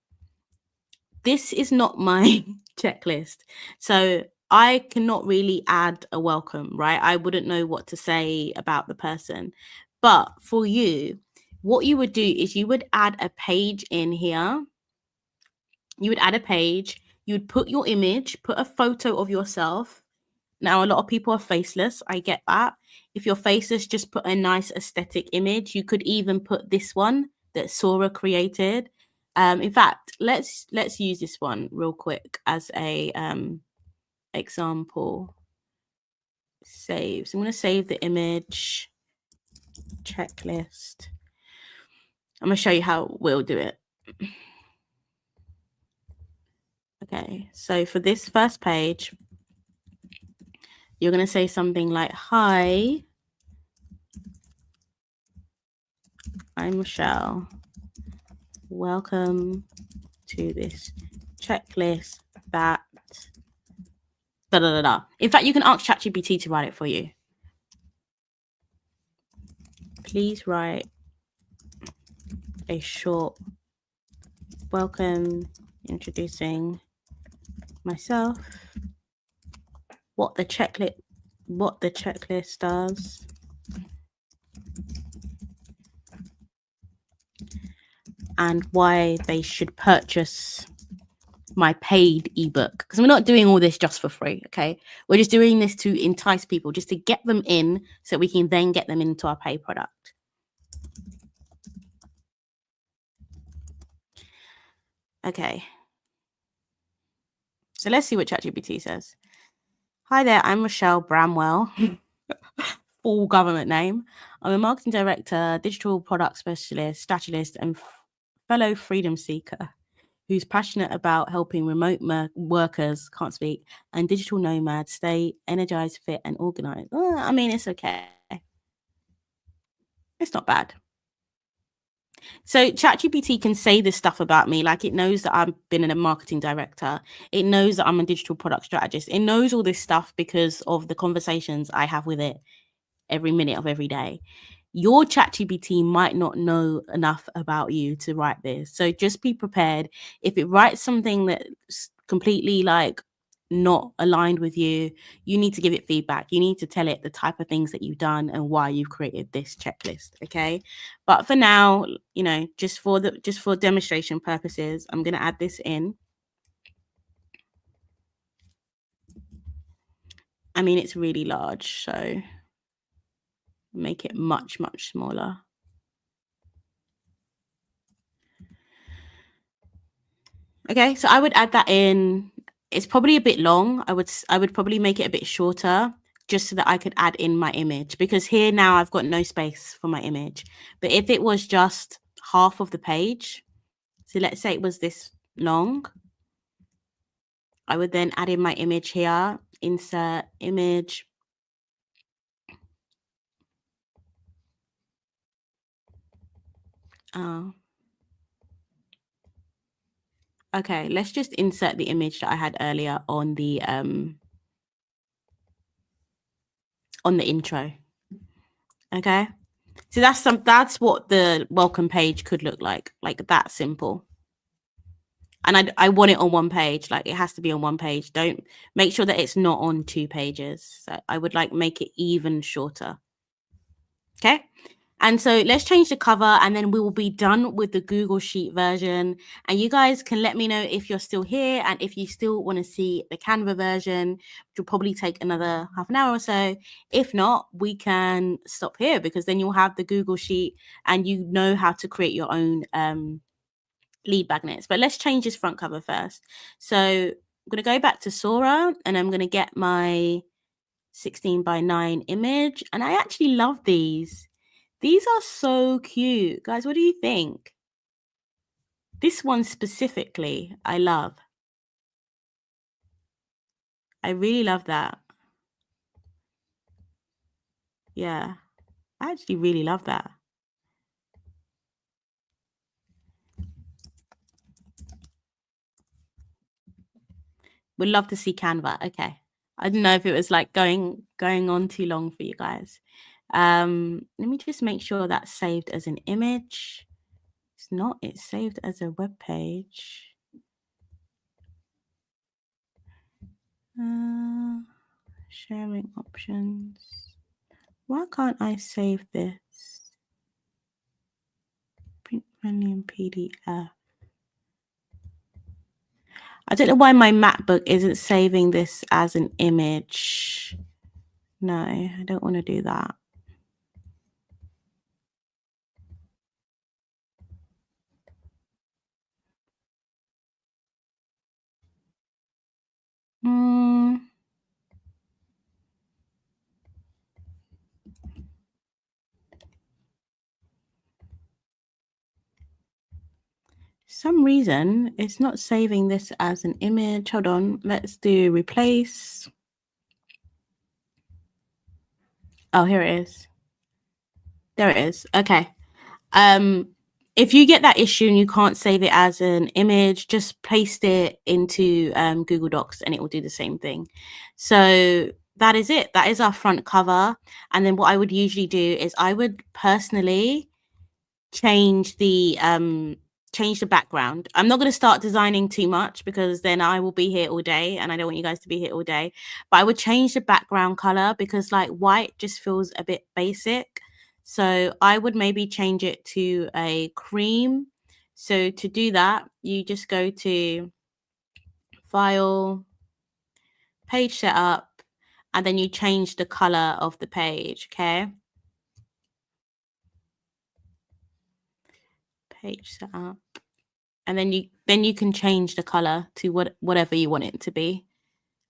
this is not my checklist. So I cannot really add a welcome, right? I wouldn't know what to say about the person. But for you, what you would do is you would add a page in here. You would add a page. You would put your image, put a photo of yourself. Now, a lot of people are faceless. I get that. If you're faceless, just put a nice aesthetic image. You could even put this one that Sora created. In fact, let's use this one real quick as a example. Save. So I'm going to save the image checklist. I'm going to show you how we'll do it. Okay, so for this first page, you're going to say something like, "Hi, I'm Michelle. Welcome to this checklist that da da da da." In fact, you can ask ChatGPT to write it for you. Please write a short welcome introducing myself, what the checklist does, and why they should purchase my paid ebook, because we're not doing all this just for free. Okay, we're just doing this to entice people, just to get them in so we can then get them into our paid product. Okay, so let's see what ChatGPT says. Hi there, I'm Rochelle Bramwell. Full government name. I'm a marketing director, digital product specialist, strategist, and fellow freedom seeker who's passionate about helping remote workers, can't speak, and digital nomads stay energized, fit, and organized. I mean, it's okay. It's not bad. So ChatGPT can say this stuff about me. Like, it knows that I've been a marketing director. It knows that I'm a digital product strategist. It knows all this stuff because of the conversations I have with it every minute of every day. Your ChatGPT might not know enough about you to write this. So just be prepared. If it writes something that's completely like not aligned with you, you need to give it feedback. You need to tell it the type of things that you've done and why you've created this checklist. Okay. But for now, you know, just for demonstration purposes, I'm going to add this in. I mean, it's really large, so make it much smaller. Okay, so I would add that in. It's probably a bit long. I would probably make it a bit shorter just so that I could add in my image, because here now I've got no space for my image. But if it was just half of the page, so let's say it was this long, I would then add in my image here, insert image. Oh. Okay, let's just insert the image that I had earlier on the intro. Okay. So that's what the welcome page could look like that simple. And I want it on one page. Like, it has to be on one page. Don't make sure that it's not on 2 pages. So I would like make it even shorter. Okay. And so let's change the cover, and then we will be done with the Google Sheet version. And you guys can let me know if you're still here and if you still want to see the Canva version, which will probably take another half an hour or so. If not, we can stop here, because then you'll have the Google Sheet and you know how to create your own lead magnets. But let's change this front cover first. So I'm going to go back to Sora, and I'm going to get my 16:9 image. And I actually love these. These are so cute. Guys, what do you think? This one specifically, I love. I really love that. Yeah, I actually really love that. Would love to see Canva. Okay. I didn't know if it was like going on too long for you guys. Let me just make sure that's saved as an image. It's not. It's saved as a web page. Sharing options. Why can't I save this? Print friendly in PDF. I don't know why my MacBook isn't saving this as an image. No, I don't want to do that. Some reason it's not saving this as an image. Hold on, let's do replace. Oh, here it is. There it is. Okay. If you get that issue and you can't save it as an image, just paste it into Google Docs and it will do the same thing. So that is it. That is our front cover. And then what I would usually do is I would personally change the background. I'm not going to start designing too much, because then I will be here all day and I don't want you guys to be here all day. But I would change the background color, because like white just feels a bit basic. So I would maybe change it to a cream. So to do that, you just go to File, Page Setup, and then you change the color of the page, okay? Page Setup. And then you can change the color to whatever you want it to be.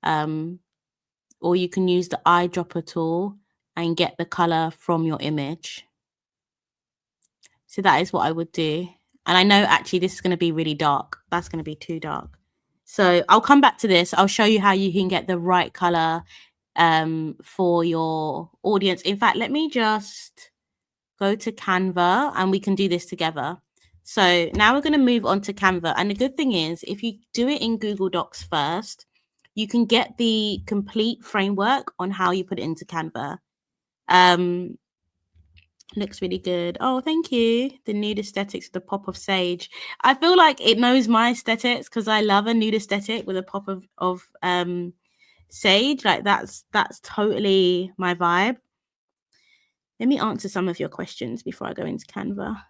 Or you can use the eyedropper tool and get the color from your image. So that is what I would do. And I know actually this is going to be really dark. That's going to be too dark. So I'll come back to this. I'll show you how you can get the right color for your audience. In fact, let me just go to Canva and we can do this together. So now we're going to move on to Canva. And the good thing is, if you do it in Google Docs first, you can get the complete framework on how you put it into Canva. Looks really good. Oh, thank you. The nude aesthetics with a pop of sage. I feel like it knows my aesthetics because I love a nude aesthetic with a pop of sage. Like that's totally my vibe. Let me answer some of your questions before I go into Canva.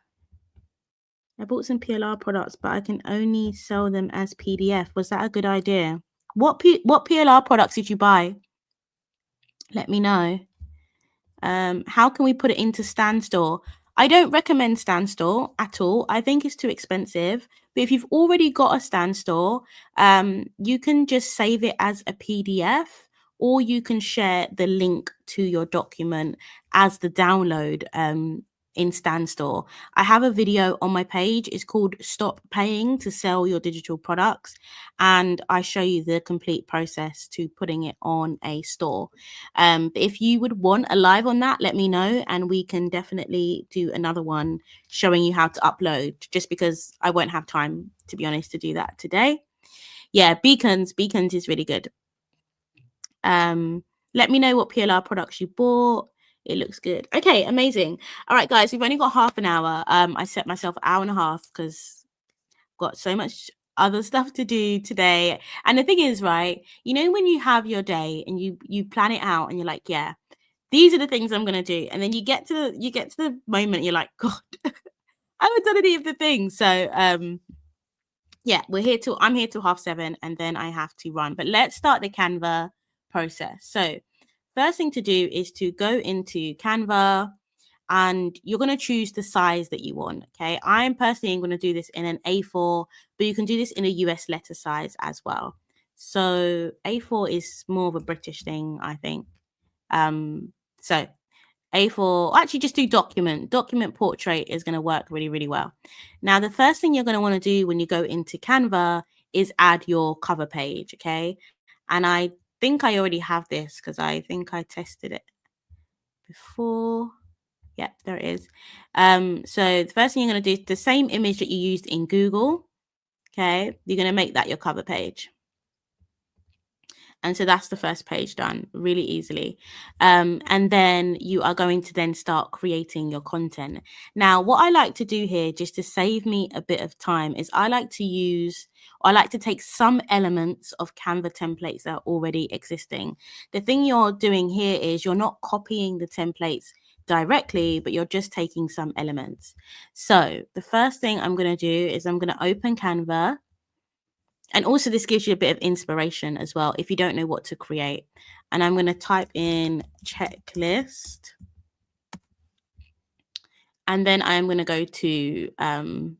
I bought some PLR products, but I can only sell them as PDF. Was that a good idea? What PLR products did you buy? Let me know. How can we put it into Standstore? I don't recommend Standstore at all. I think it's too expensive. But if you've already got a Standstore, you can just save it as a PDF, or you can share the link to your document as the download in Standstore. I have a video on my page. It's called Stop Paying to Sell Your Digital Products. And I show you the complete process to putting it on a store. But if you would want a live on that, let me know. And we can definitely do another one showing you how to upload, just because I won't have time, to be honest, to do that today. Yeah, Beacons is really good. Let me know what PLR products you bought. It looks good. Okay, amazing. All right, guys, we've only got half an hour. I set myself an hour and a half because I've got so much other stuff to do today. And the thing is, right, you know, when you have your day and you plan it out and you're like, yeah, these are the things I'm gonna do. And then you get to the moment, you're like, God, I haven't done any of the things. So yeah, I'm here till 7:30 and then I have to run. But let's start the Canva process. So first thing to do is to go into Canva and you're going to choose the size that you want. Okay. I'm personally going to do this in an A4, but you can do this in a US letter size as well. So A4 is more of a British thing, I think. So A4, actually just do document portrait is going to work really, really well. Now, the first thing you're going to want to do when you go into Canva is add your cover page. Okay. And I think I already have this because I think I tested it before. Yep, there it is. So the first thing you're going to do is the same image that you used in Google. Okay. You're going to make that your cover page. And so that's the first page done really easily. And then you are going to then start creating your content. Now, what I like to do here, just to save me a bit of time, is I like to take some elements of Canva templates that are already existing. The thing you're doing here is you're not copying the templates directly, but you're just taking some elements. So the first thing I'm going to do is I'm going to open Canva. And also this gives you a bit of inspiration as well if you don't know what to create. And I'm going to type in checklist. And then I'm going to go to Canva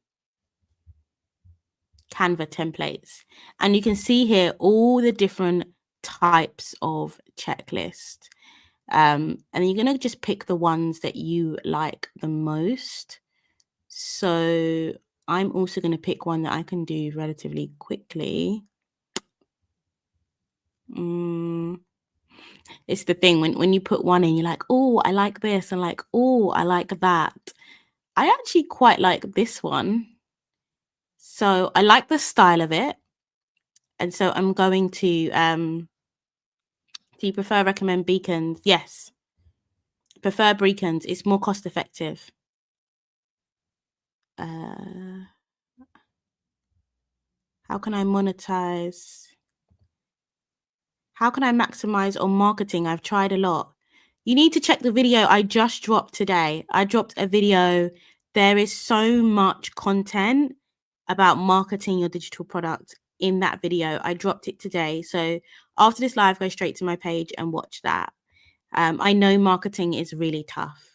templates. And you can see here all the different types of checklist. And you're going to just pick the ones that you like the most. So I'm also going to pick one that I can do relatively quickly. It's the thing when you put one in, you're like, oh, I like this, and like, oh, I like that. I actually quite like this one. So I like the style of it. And so I'm going to, do you recommend beacons? Yes. Prefer beacons. It's more cost effective. How can I monetize? How can I maximize on marketing? I've tried a lot. You need to check the video I just dropped today. I dropped a video. There is so much content about marketing your digital product in that video. I dropped it today. So after this live, go straight to my page and watch that. I know marketing is really tough.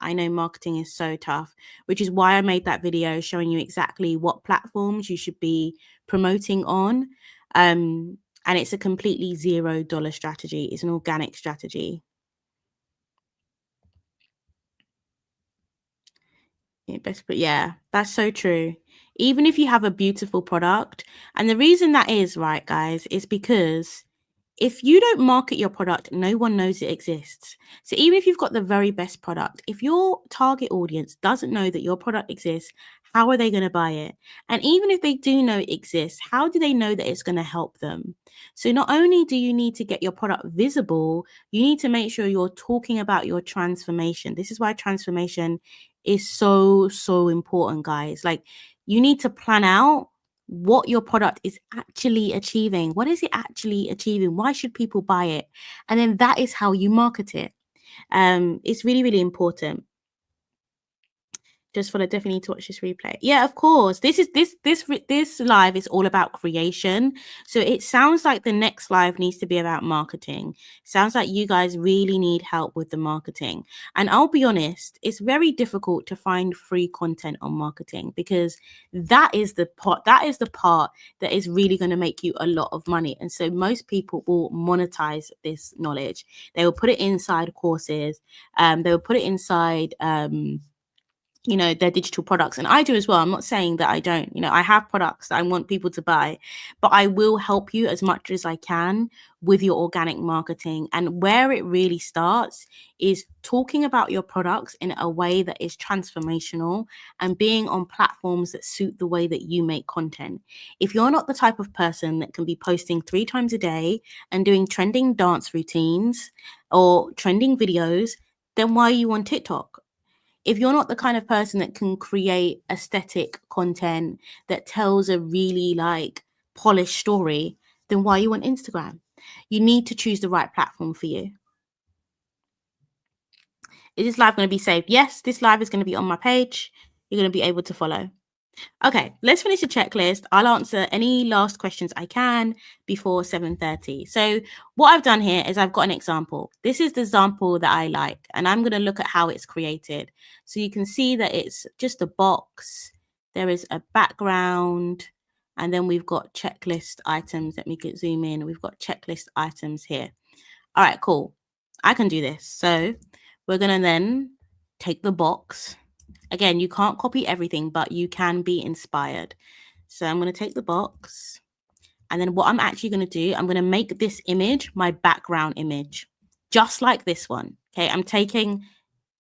I know marketing is so tough, which is why I made that video showing you exactly what platforms you should be promoting on. And it's a completely $0 strategy. It's an organic strategy. Yeah, that's so true. Even if you have a beautiful product, and the reason that is, right, guys, is because if you don't market your product, no one knows it exists. So even if you've got the very best product, if your target audience doesn't know that your product exists, how are they going to buy it? And even if they do know it exists, how do they know that it's going to help them? So not only do you need to get your product visible, you need to make sure you're talking about your transformation. This is why transformation is so, so important, guys. Like, you need to plan out what your product is actually achieving. What is it actually achieving? Why should people buy it? And then that is how you market it. It's really, really important. Just follow. Definitely need to watch this replay. Yeah, of course. This live is all about creation. So it sounds like the next live needs to be about marketing. Sounds like you guys really need help with the marketing. And I'll be honest, it's very difficult to find free content on marketing, because that is the part that is really going to make you a lot of money. And so most people will monetize this knowledge. They will put it inside courses. They will put it inside their digital products. And I do as well. I'm not saying that I don't. I have products that I want people to buy, but I will help you as much as I can with your organic marketing. And where it really starts is talking about your products in a way that is transformational and being on platforms that suit the way that you make content. If you're not the type of person that can be posting 3 times a day and doing trending dance routines or trending videos, then why are you on TikTok? If you're not the kind of person that can create aesthetic content that tells a really polished story, then why are you on Instagram? You need to choose the right platform for you. Is this live going to be saved? Yes, this live is going to be on my page. You're going to be able to follow. Okay, let's finish the checklist. I'll answer any last questions I can before 7:30. So what I've done here is I've got an example. This is the example that I like, and I'm going to look at how it's created. So you can see that it's just a box. There is a background, and then we've got checklist items. Let me zoom in. We've got checklist items here. All right, cool. I can do this. So we're going to then take the box. Again, you can't copy everything, but you can be inspired. So I'm going to take the box, and then what I'm actually going to do, I'm going to make this image my background image, just like this one. Okay, I'm taking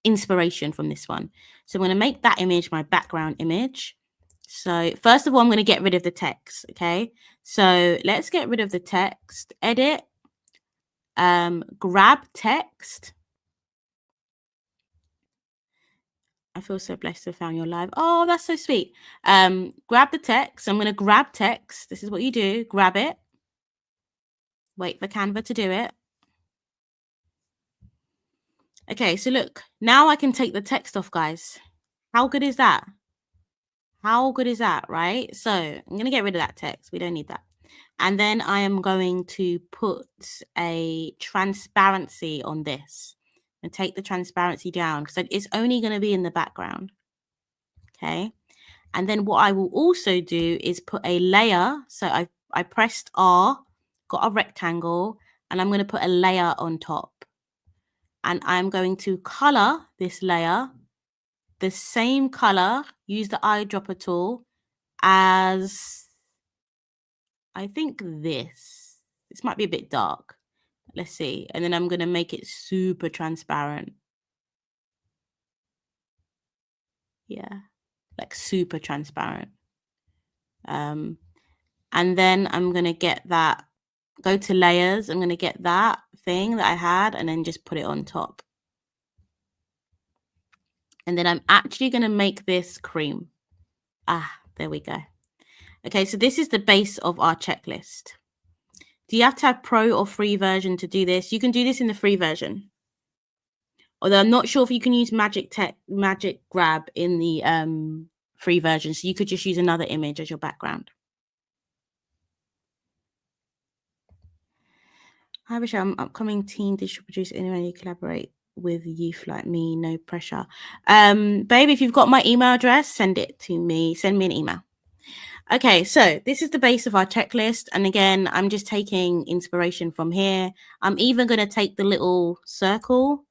inspiration from this one. So I'm going to make that image my background image. So first of all, I'm going to get rid of the text. Okay, so let's get rid of the text. Edit, grab text. I feel so blessed to have found your live. Oh, that's so sweet. Grab the text. I'm going to grab text. This is what you do. Grab it. Wait for Canva to do it. Okay, so look, now I can take the text off, guys. How good is that? How good is that, right? So I'm going to get rid of that text. We don't need that. And then I am going to put a transparency on this and take the transparency down, because it's only going to be in the background. Okay. And then what I will also do is put a layer. So I pressed R, got a rectangle, and I'm going to put a layer on top. And I'm going to color this layer the same color, use the eyedropper tool, as I think this. This might be a bit dark. Let's see. And then I'm going to make it super transparent. Yeah, like super transparent. And then I'm going to get that, go to layers. I'm going to get that thing that I had and then just put it on top. And then I'm actually going to make this cream. There we go. Okay, so this is the base of our checklist. Do you have to have pro or free version to do this? You can do this in the free version. Although I'm not sure if you can use magic grab in the free version. So you could just use another image as your background. Hi, Michelle. I'm upcoming teen digital producer. Anyone you collaborate with youth like me, no pressure. Babe, if you've got my email address, send it to me. Send me an email. Okay, so this is the base of our checklist. And again, I'm just taking inspiration from here. I'm even going to take the little circle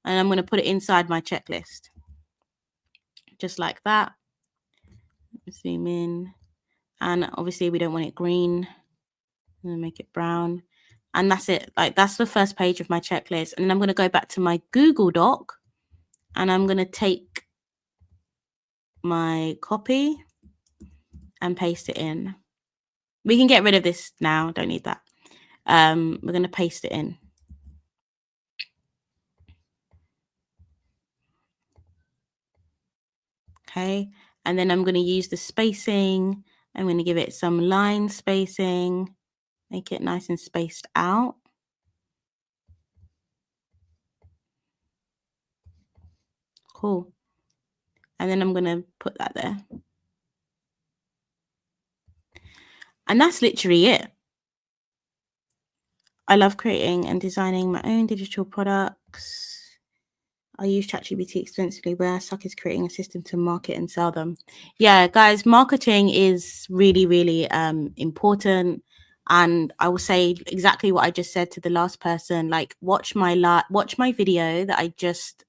and I'm going to put it inside my checklist. Just like that. Zoom in. And obviously we don't want it green. I'm going to make it brown. And that's it. Like, that's the first page of my checklist. And then I'm going to go back to my Google Doc and I'm going to take my copy and paste it in. We can get rid of this now. Don't need that. We're going to paste it in. Okay. And then I'm going to use the spacing. I'm going to give it some line spacing. Make it nice and spaced out. Cool. And then I'm going to put that there. And that's literally it. I love creating and designing my own digital products. I use ChatGPT extensively. Where I suck is creating a system to market and sell them. Yeah, guys, marketing is really, really important. And I will say exactly what I just said to the last person. Like, watch my video that I just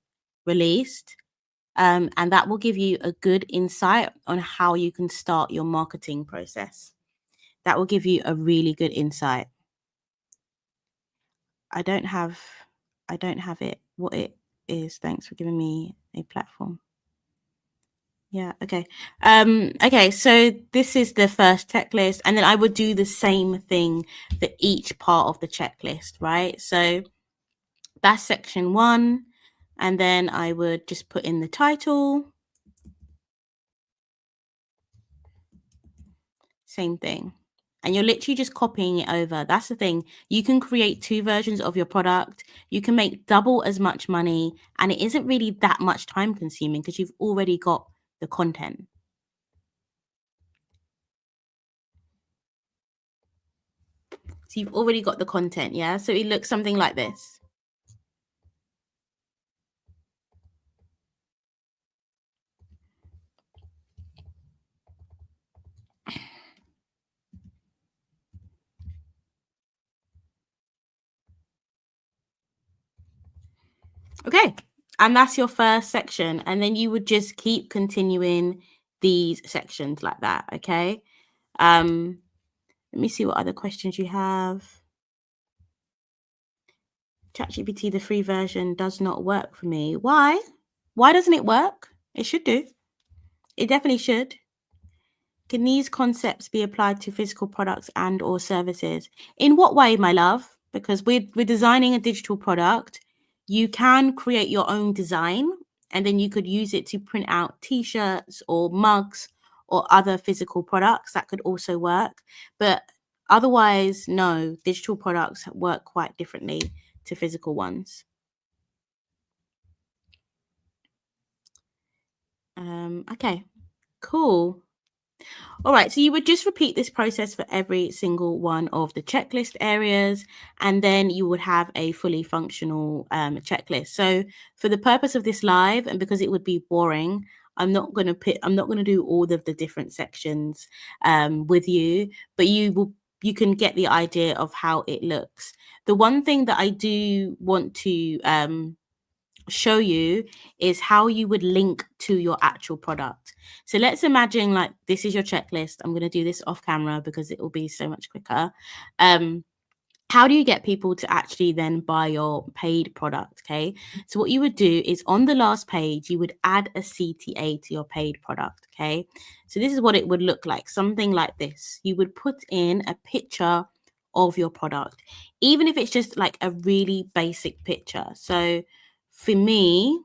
released. And that will give you a good insight on how you can start your marketing process. That will give you a really good insight. I don't have it. What it is. Thanks for giving me a platform. Yeah. Okay. Okay. So this is the first checklist, and then I would do the same thing for each part of the checklist, right? So that's section 1, and then I would just put in the title. Same thing. And you're literally just copying it over. That's the thing. You can create 2 versions of your product. You can make double as much money, and it isn't really that much time consuming because you've already got the content. So you've already got the content, yeah? So it looks something like this. Okay. And that's your first section. And then you would just keep continuing these sections like that, okay? Let me see what other questions you have. ChatGPT, the free version, does not work for me. Why? Why doesn't it work? It should do. It definitely should. Can these concepts be applied to physical products and or services? In what way, my love? Because we're designing a digital product. You can create your own design and then you could use it to print out t-shirts or mugs or other physical products. That could also work. But otherwise, no, digital products work quite differently to physical ones. Okay, cool. All right, so you would just repeat this process for every single one of the checklist areas, and then you would have a fully functional checklist. So for the purpose of this live, and because it would be boring, I'm not going to do all of the different sections with you, but you can get the idea of how it looks. The one thing that I do want to show you is how you would link to your actual product. So let's imagine like this is your checklist. I'm going to do this off camera because it will be so much quicker. How do you get people to actually then buy your paid product? Okay, so what you would do is on the last page you would add a CTA to your paid product. Okay, so this is what it would look like, something like this. You would put in a picture of your product, even if it's just like a really basic picture. So for me,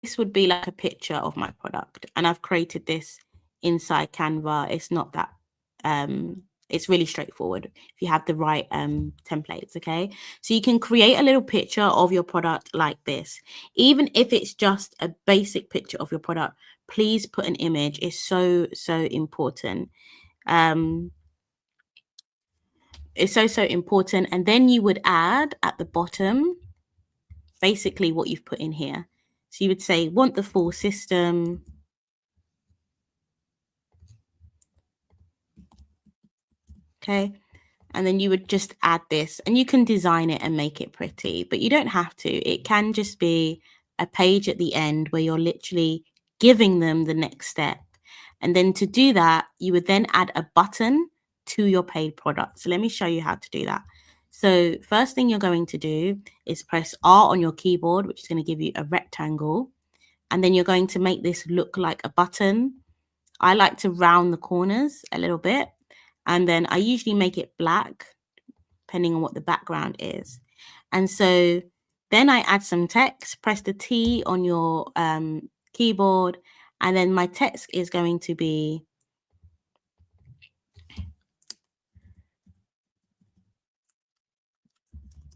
this would be like a picture of my product, and I've created this inside Canva. It's not that It's really straightforward if you have the right templates, okay? So you can create a little picture of your product like this. Even if it's just a basic picture of your product, please put an image. It's so, so important. Um, it's so, so important. And then you would add at the bottom, basically what you've put in here. So you would say, want the full system. Okay. And then you would just add this, and you can design it and make it pretty, but you don't have to. It can just be a page at the end where you're literally giving them the next step. And then to do that, you would then add a button to your paid product. So let me show you how to do that. So first thing you're going to do is press R on your keyboard, which is going to give you a rectangle. And then you're going to make this look like a button. I like to round the corners a little bit. And then I usually make it black, depending on what the background is. And so then I add some text, press the T on your keyboard, and then my text is going to be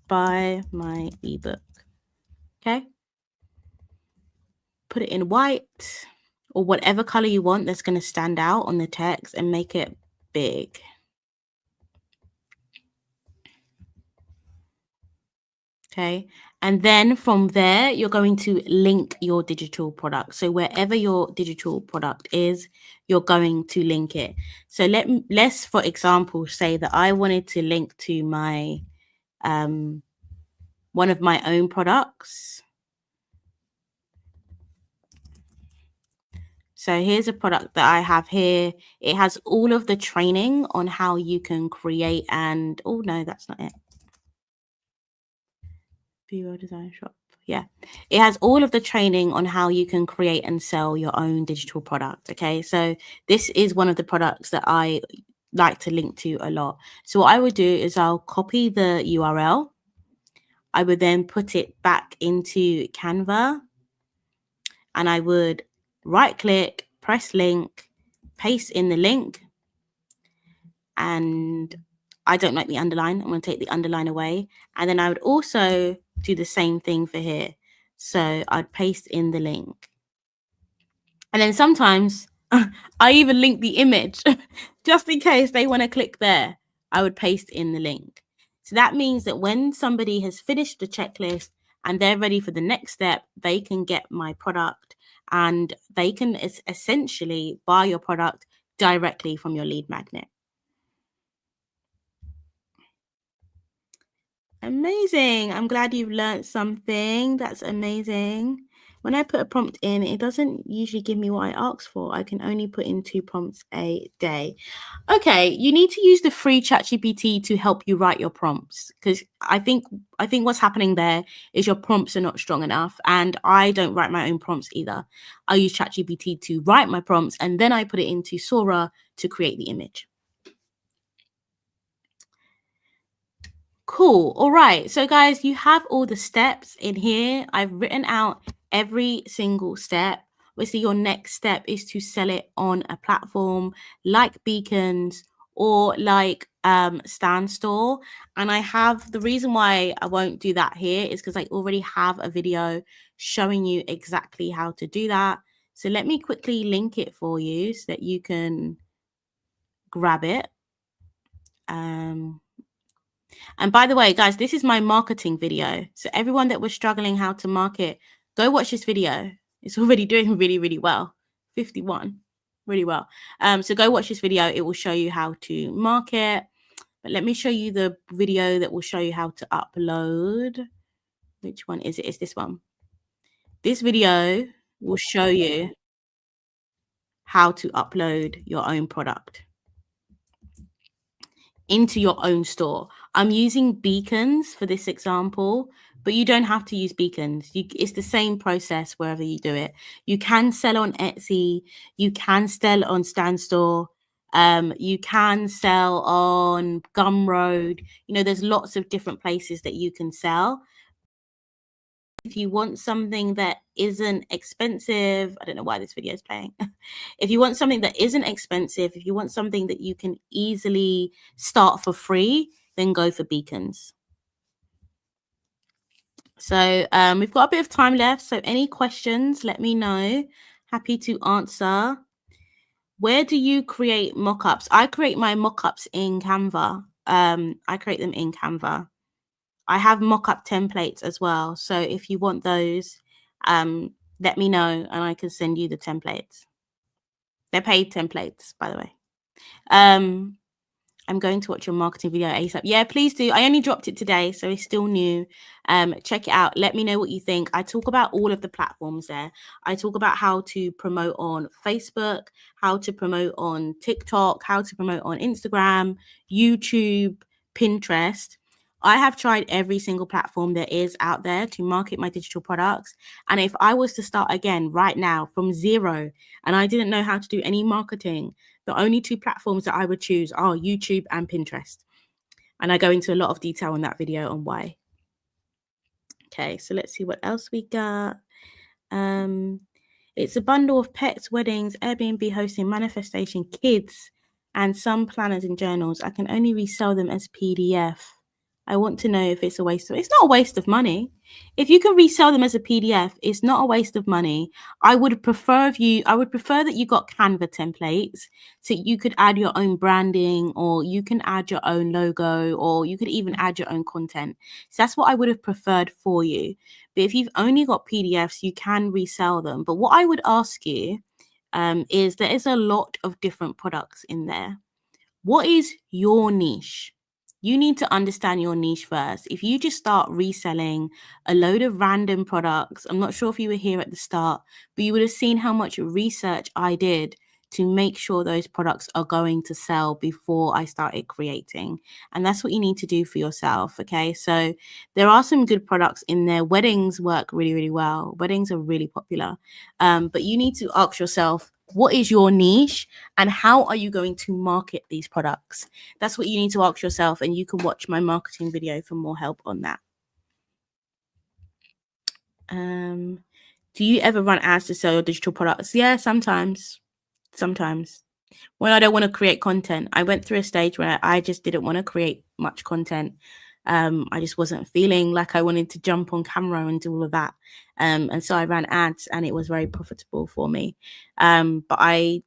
buy my ebook. Okay. Put it in white or whatever color you want that's going to stand out on the text, and make it big. Okay. And then from there, you're going to link your digital product. So wherever your digital product is, you're going to link it. So let's, for example, say that I wanted to link to my, one of my own products. So here's a product that I have here. It has all of the training on how you can create and, oh no, that's not it. Vero Design Shop. Yeah, it has all of the training on how you can create and sell your own digital product. Okay, so this is one of the products that I like to link to a lot. So what I would do is I'll copy the URL. I would then put it back into Canva, and I would right click, press link, paste in the link, and I don't like the underline. I'm going to take the underline away. And then I would also do the same thing for here. So I'd paste in the link. And then sometimes I even link the image just in case they want to click there. I would paste in the link. So that means that when somebody has finished the checklist and they're ready for the next step, they can get my product and they can essentially buy your product directly from your lead magnet. Amazing. I'm glad you've learned something. That's amazing. When I put a prompt in, it doesn't usually give me what I asked for. I can only put in 2 prompts a day. Okay, you need to use the free ChatGPT to help you write your prompts, because I think what's happening there is your prompts are not strong enough, and I don't write my own prompts either. I use ChatGPT to write my prompts, and then I put it into Sora to create the image. Cool. All right. So guys, you have all the steps in here. I've written out every single step. Obviously, your next step is to sell it on a platform like Beacons or like Stan Store. And I have, the reason why I won't do that here is because I already have a video showing you exactly how to do that. So let me quickly link it for you so that you can grab it. And by the way, guys, this is my marketing video. So everyone that was struggling how to market, go watch this video. It's already doing really, really well. 51, really well. So go watch this video. It will show you how to market. But let me show you the video that will show you how to upload. Which one is it? It's this one. This video will show you how to upload your own product into your own store. I'm using Beacons for this example, but you don't have to use Beacons. It's the same process wherever you do it. You can sell on Etsy. You can sell on Stan Store. You can sell on Gumroad. You know, there's lots of different places that you can sell. If you want something that isn't expensive, I don't know why this video is playing. If you want something that isn't expensive, if you want something that you can easily start for free, then go for beacons. So we've got a bit of time left. So any questions, let me know. Happy to answer. Where do you create mockups? I create my mockups in Canva. I create them in Canva. I have mockup templates as well. So if you want those, let me know and I can send you the templates. They're paid templates, by the way. I'm going to watch your marketing video ASAP. Yeah, please do. I only dropped it today, so it's still new. Check it out. Let me know what you think. I talk about all of the platforms there. I talk about how to promote on Facebook, how to promote on TikTok, how to promote on Instagram, YouTube, Pinterest. I have tried every single platform there is out there to market my digital products. And if I was to start again right now from zero and I didn't know how to do any marketing, the only two platforms that I would choose are YouTube and Pinterest. And I go into a lot of detail in that video on why. Okay, so let's see what else we got. It's a bundle of pets, weddings, Airbnb hosting, manifestation, kids, and some planners and journals. I can only resell them as PDF. I want to know if it's a waste of, it's not a waste of money. If you can resell them as a PDF, it's not a waste of money. I would prefer that you got Canva templates so you could add your own branding, or you can add your own logo, or you could even add your own content. So that's what I would have preferred for you. But if you've only got PDFs, you can resell them. But what I would ask you is there is a lot of different products in there. What is your niche? You need to understand your niche first. If you just start reselling a load of random products, I'm not sure if you were here at the start, but you would have seen how much research I did to make sure those products are going to sell before I started creating. And that's what you need to do for yourself. Okay. So there are some good products in there. Weddings work really, really well. Weddings are really popular. But you need to ask yourself, what is your niche and how are you going to market these products? That's what you need to ask yourself, and you can watch my marketing video for more help on that. Do you ever run ads to sell your digital products? Yeah, sometimes. When I don't want to create content. I went through a stage where I just didn't want to create much content. I just wasn't feeling like I wanted to jump on camera and do all of that. And so I ran ads and it was very profitable for me. But I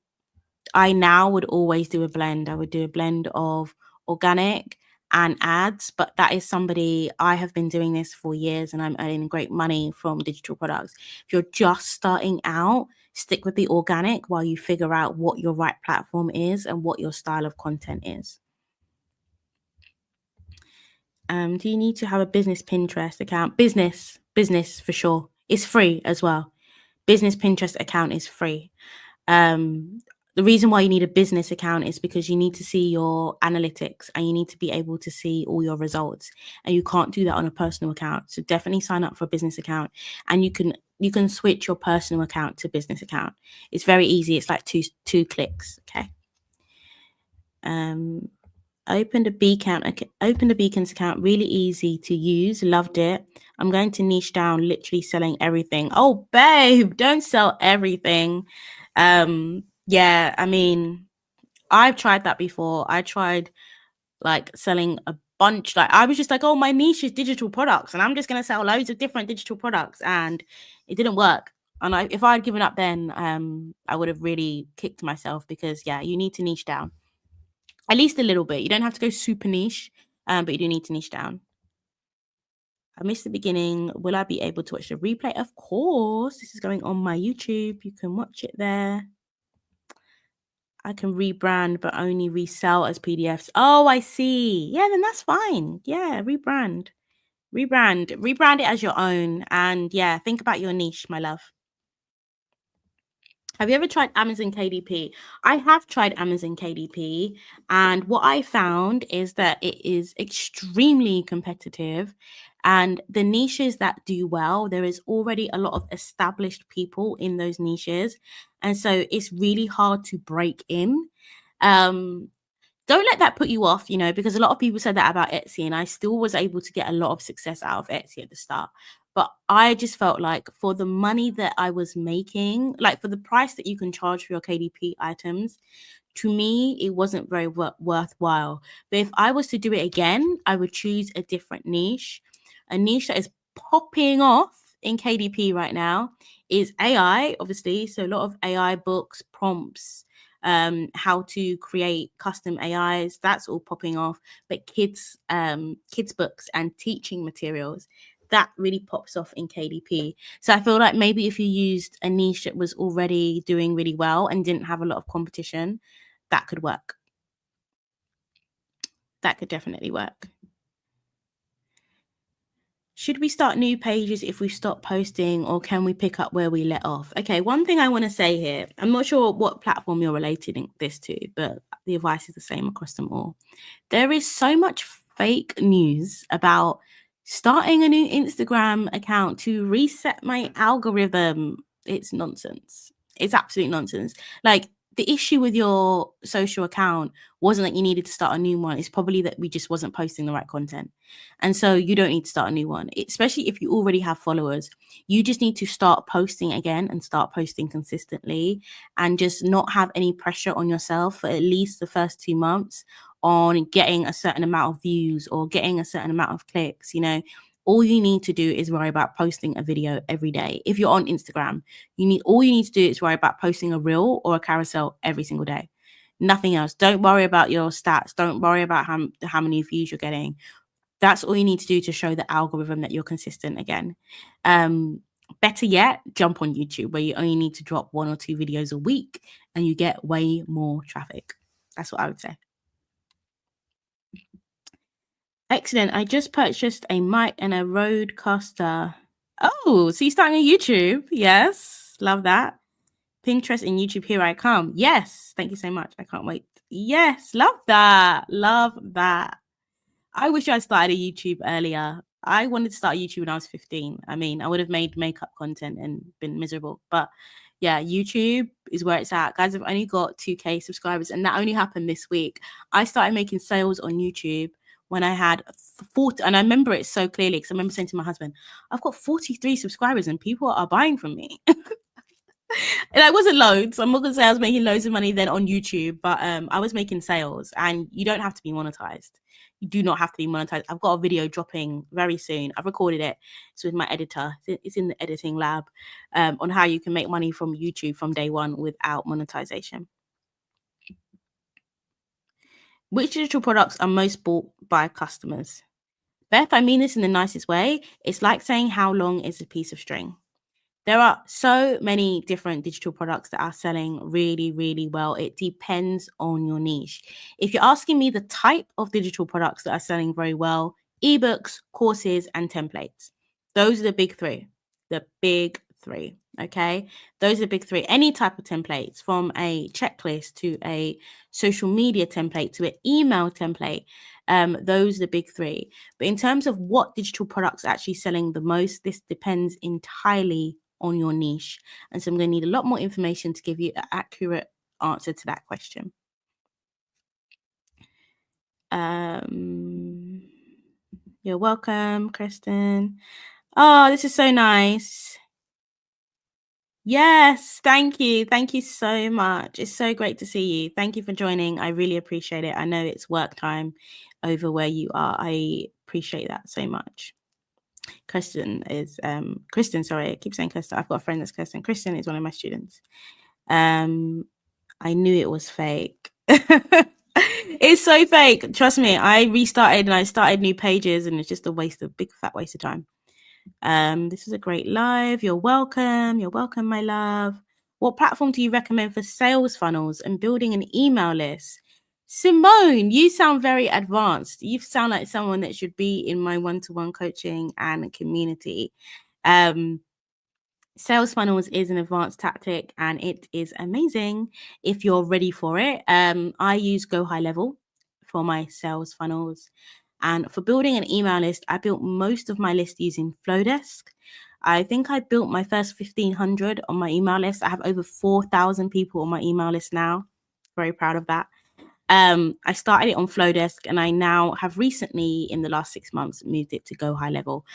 now would always do a blend. I would do a blend of organic and ads, but that is somebody, I have been doing this for years and I'm earning great money from digital products. If you're just starting out, stick with the organic while you figure out what your right platform is and what your style of content is. Do you need to have a business Pinterest account? Business for sure. It's free as well. Business Pinterest account is free. The reason why you need a business account is because you need to see your analytics and you need to be able to see all your results, and you can't do that on a personal account. So definitely sign up for a business account, and you can switch your personal account to business account. It's very easy. It's like two clicks. Okay. Opened a Beacons account, really easy to use, loved it. I'm going to niche down, literally selling everything. Oh babe, don't sell everything. Yeah, I mean, I've tried that before. I tried like selling a bunch, like I was just like, oh, my niche is digital products and I'm just going to sell loads of different digital products, and it didn't work. And if I had given up then, I would have really kicked myself, because yeah, you need to niche down at least a little bit. You don't have to go super niche, but you do need to niche down. I missed the beginning. Will I be able to watch the replay? Of course. This is going on my YouTube. You can watch it there. I can rebrand, but only resell as PDFs. Oh, I see. Yeah, then that's fine. Yeah, rebrand it as your own. And yeah, think about your niche, my love. Have you ever tried Amazon KDP? I have tried Amazon KDP, and what I found is that it is extremely competitive, and the niches that do well, there is already a lot of established people in those niches, and so it's really hard to break in. Don't let that put you off, because a lot of people said that about Etsy, and I still was able to get a lot of success out of Etsy at the start. But I just felt like for the money that I was making, like for the price that you can charge for your KDP items, to me, it wasn't very worthwhile. But if I was to do it again, I would choose a different niche. A niche that is popping off in KDP right now is AI, obviously. So a lot of AI books, prompts, how to create custom AIs, that's all popping off. But kids books and teaching materials, that really pops off in KDP. So I feel like maybe if you used a niche that was already doing really well and didn't have a lot of competition, that could work. That could definitely work. Should we start new pages if we stop posting, or can we pick up where we let off? Okay, one thing I want to say here, I'm not sure what platform you're relating this to, but the advice is the same across them all. There is so much fake news about starting a new Instagram account to reset my algorithm. It's nonsense. It's absolute nonsense. Like, the issue with your social account wasn't that you needed to start a new one. It's probably that we just wasn't posting the right content. And so you don't need to start a new one, especially if you already have followers. You just need to start posting again and start posting consistently, and just not have any pressure on yourself for at least the first 2 months on getting a certain amount of views or getting a certain amount of clicks. All you need to do is worry about posting a video every day. If you're on Instagram, all you need to do is worry about posting a reel or a carousel every single day. Nothing else. Don't worry about your stats. Don't worry about how many views you're getting. That's all you need to do to show the algorithm that you're consistent again. Better yet, jump on YouTube, where you only need to drop 1 or 2 videos a week and you get way more traffic. That's what I would say. Excellent. I just purchased a mic and a Rodecaster. Oh, so you're starting on YouTube? Yes. Love that. Pinterest and YouTube, here I come. Yes. Thank you so much. I can't wait. Yes. Love that. Love that. I wish I started a YouTube earlier. I wanted to start YouTube when I was 15. I mean, I would have made makeup content and been miserable. But yeah, YouTube is where it's at. Guys, I've only got 2K subscribers, and that only happened this week. I started making sales on YouTube when I had 40, and I remember it so clearly because I remember saying to my husband, I've got 43 subscribers and people are buying from me. And I wasn't loads. I'm not gonna say I was making loads of money then on YouTube, but I was making sales, and you don't have to be monetized. You do not have to be monetized. I've got a video dropping very soon. I've recorded it. It's with my editor. It's in the editing lab, on how you can make money from YouTube from day one without monetization. Which digital products are most bought by customers? Beth, I mean this in the nicest way. It's like saying how long is a piece of string. There are so many different digital products that are selling really, really well. It depends on your niche. If you're asking me the type of digital products that are selling very well, ebooks, courses, and templates. Those are the big three. The big three. Okay. Those are the big three. Any type of templates, from a checklist to a social media template to an email template. Those are the big three. But in terms of what digital products are actually selling the most, this depends entirely on your niche. And so I'm going to need a lot more information to give you an accurate answer to that question. You're welcome, Kristen. Oh, this is so nice. Yes, thank you. Thank you so much. It's so great to see you. Thank you for joining. I really appreciate it. I know it's work time over where you are. I appreciate that so much. Kristen, sorry, I keep saying Kristen. I've got a friend that's Kristen. Kristen is one of my students. I knew it was fake. It's so fake. Trust me. I restarted and I started new pages, and it's just a big fat waste of time. This is a great live. You're welcome. You're welcome, my love. What platform do you recommend for sales funnels and building an email list? Simone, you sound very advanced. You sound like someone that should be in my one-to-one coaching and community. Sales funnels is an advanced tactic, and it is amazing if you're ready for it. I use Go High Level for my sales funnels. And for building an email list, I built most of my list using Flowdesk. I think I built my first 1,500 on my email list. I have over 4,000 people on my email list now. Very proud of that. I started it on Flowdesk, and I now have recently, in the last 6 months, moved it to Go High Level.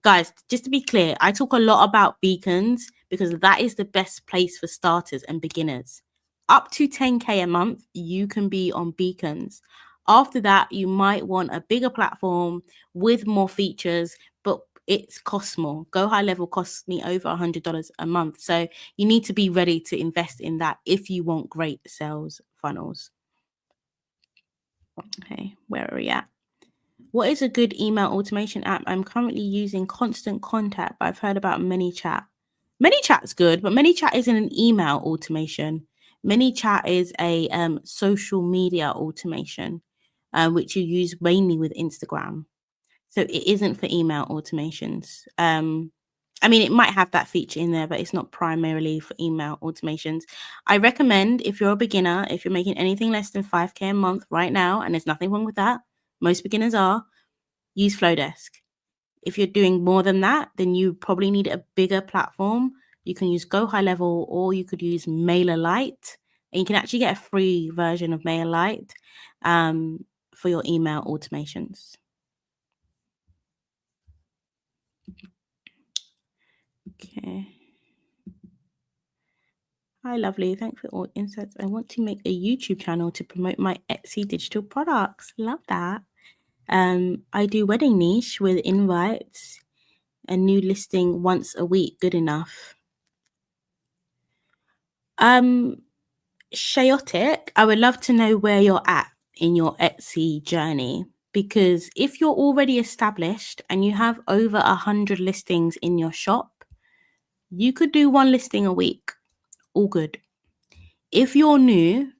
Guys, just to be clear, I talk a lot about beacons because that is the best place for starters and beginners. Up to 10K a month, you can be on beacons. After that, you might want a bigger platform with more features, but it costs more. Go high level costs me over $100 a month. So you need to be ready to invest in that if you want great sales funnels. Okay, where are we at? What is a good email automation app? I'm currently using Constant Contact, but I've heard about ManyChat. ManyChat's good, but ManyChat isn't an email automation. ManyChat is a social media automation, which you use mainly with Instagram. So it isn't for email automations. I mean, it might have that feature in there, but it's not primarily for email automations. I recommend if you're a beginner, if you're making anything less than 5K a month right now, and there's nothing wrong with that, most beginners are, use Flowdesk. If you're doing more than that, then you probably need a bigger platform. You can use Go High Level, or you could use MailerLite. And you can actually get a free version of MailerLite for your email automations. Okay. Hi, lovely. Thanks for all insights. I want to make a YouTube channel to promote my Etsy digital products. Love that. I do wedding niche with invites. A new listing once a week. Good enough. Chaotic, I would love to know where you're at in your Etsy journey, because if you're already established and you have over 100 listings in your shop, you could do one listing a week. All good. If you're new,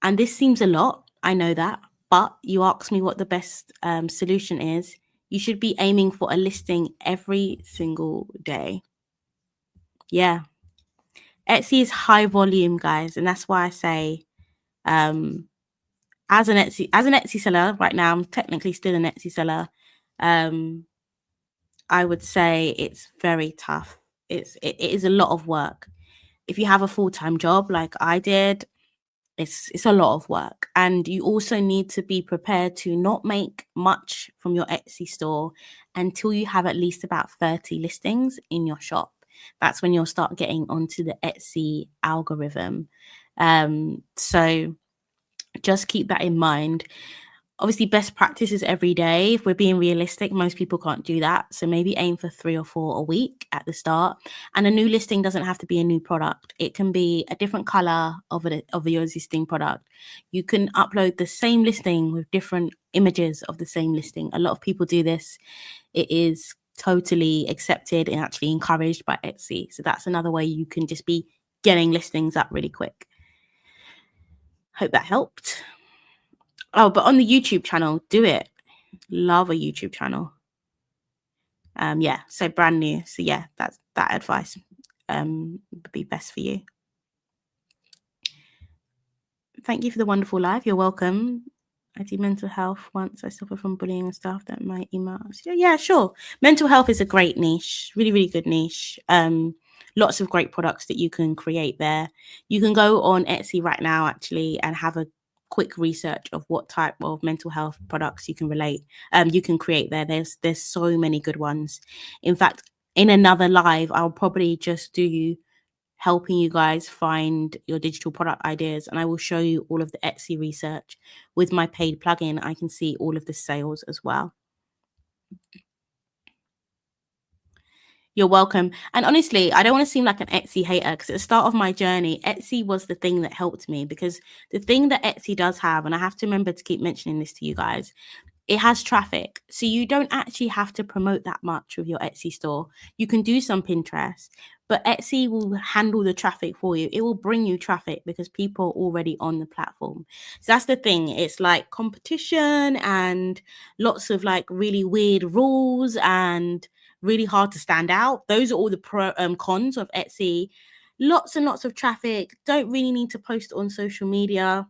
and this seems a lot, I know that, but you asked me what the best solution is, you should be aiming for a listing every single day. Yeah. Etsy is high volume, guys, and that's why I say as an Etsy seller right now, I'm technically still an Etsy seller. I would say it's very tough. It is a lot of work. If you have a full-time job like I did, it's a lot of work. And you also need to be prepared to not make much from your Etsy store until you have at least about 30 listings in your shop. That's when you'll start getting onto the Etsy algorithm. So just keep that in mind. Obviously, best practice is every day. If we're being realistic, most people can't do that. So maybe aim for 3 or 4 a week at the start. And a new listing doesn't have to be a new product. It can be a different color of your existing product. You can upload the same listing with different images of the same listing. A lot of people do this. It is totally accepted and actually encouraged by Etsy. So that's another way you can just be getting listings up really quick. Hope that helped. Oh, but on the YouTube channel, do it. Love a YouTube channel. Yeah, so brand new. So yeah, that advice would be best for you. Thank you for the wonderful live. You're welcome. I do mental health once. I suffer from bullying and stuff that my email. Yeah, sure. Mental health is a great niche. Really, really good niche. Lots of great products that you can create there. You can go on Etsy right now actually and have a quick research of what type of mental health products you can you can create there. There's so many good ones. In fact, in another live, I'll probably just do helping you guys find your digital product ideas, and I will show you all of the Etsy research. With my paid plugin, I can see all of the sales as well. You're welcome. And honestly, I don't want to seem like an Etsy hater, because at the start of my journey, Etsy was the thing that helped me, because the thing that Etsy does have, and I have to remember to keep mentioning this to you guys, it has traffic. So you don't actually have to promote that much with your Etsy store. You can do some Pinterest, but Etsy will handle the traffic for you. It will bring you traffic because people are already on the platform. So that's the thing. It's like competition and lots of like really weird rules and really hard to stand out. Those are all the cons of Etsy. Lots and lots of traffic. Don't really need to post on social media.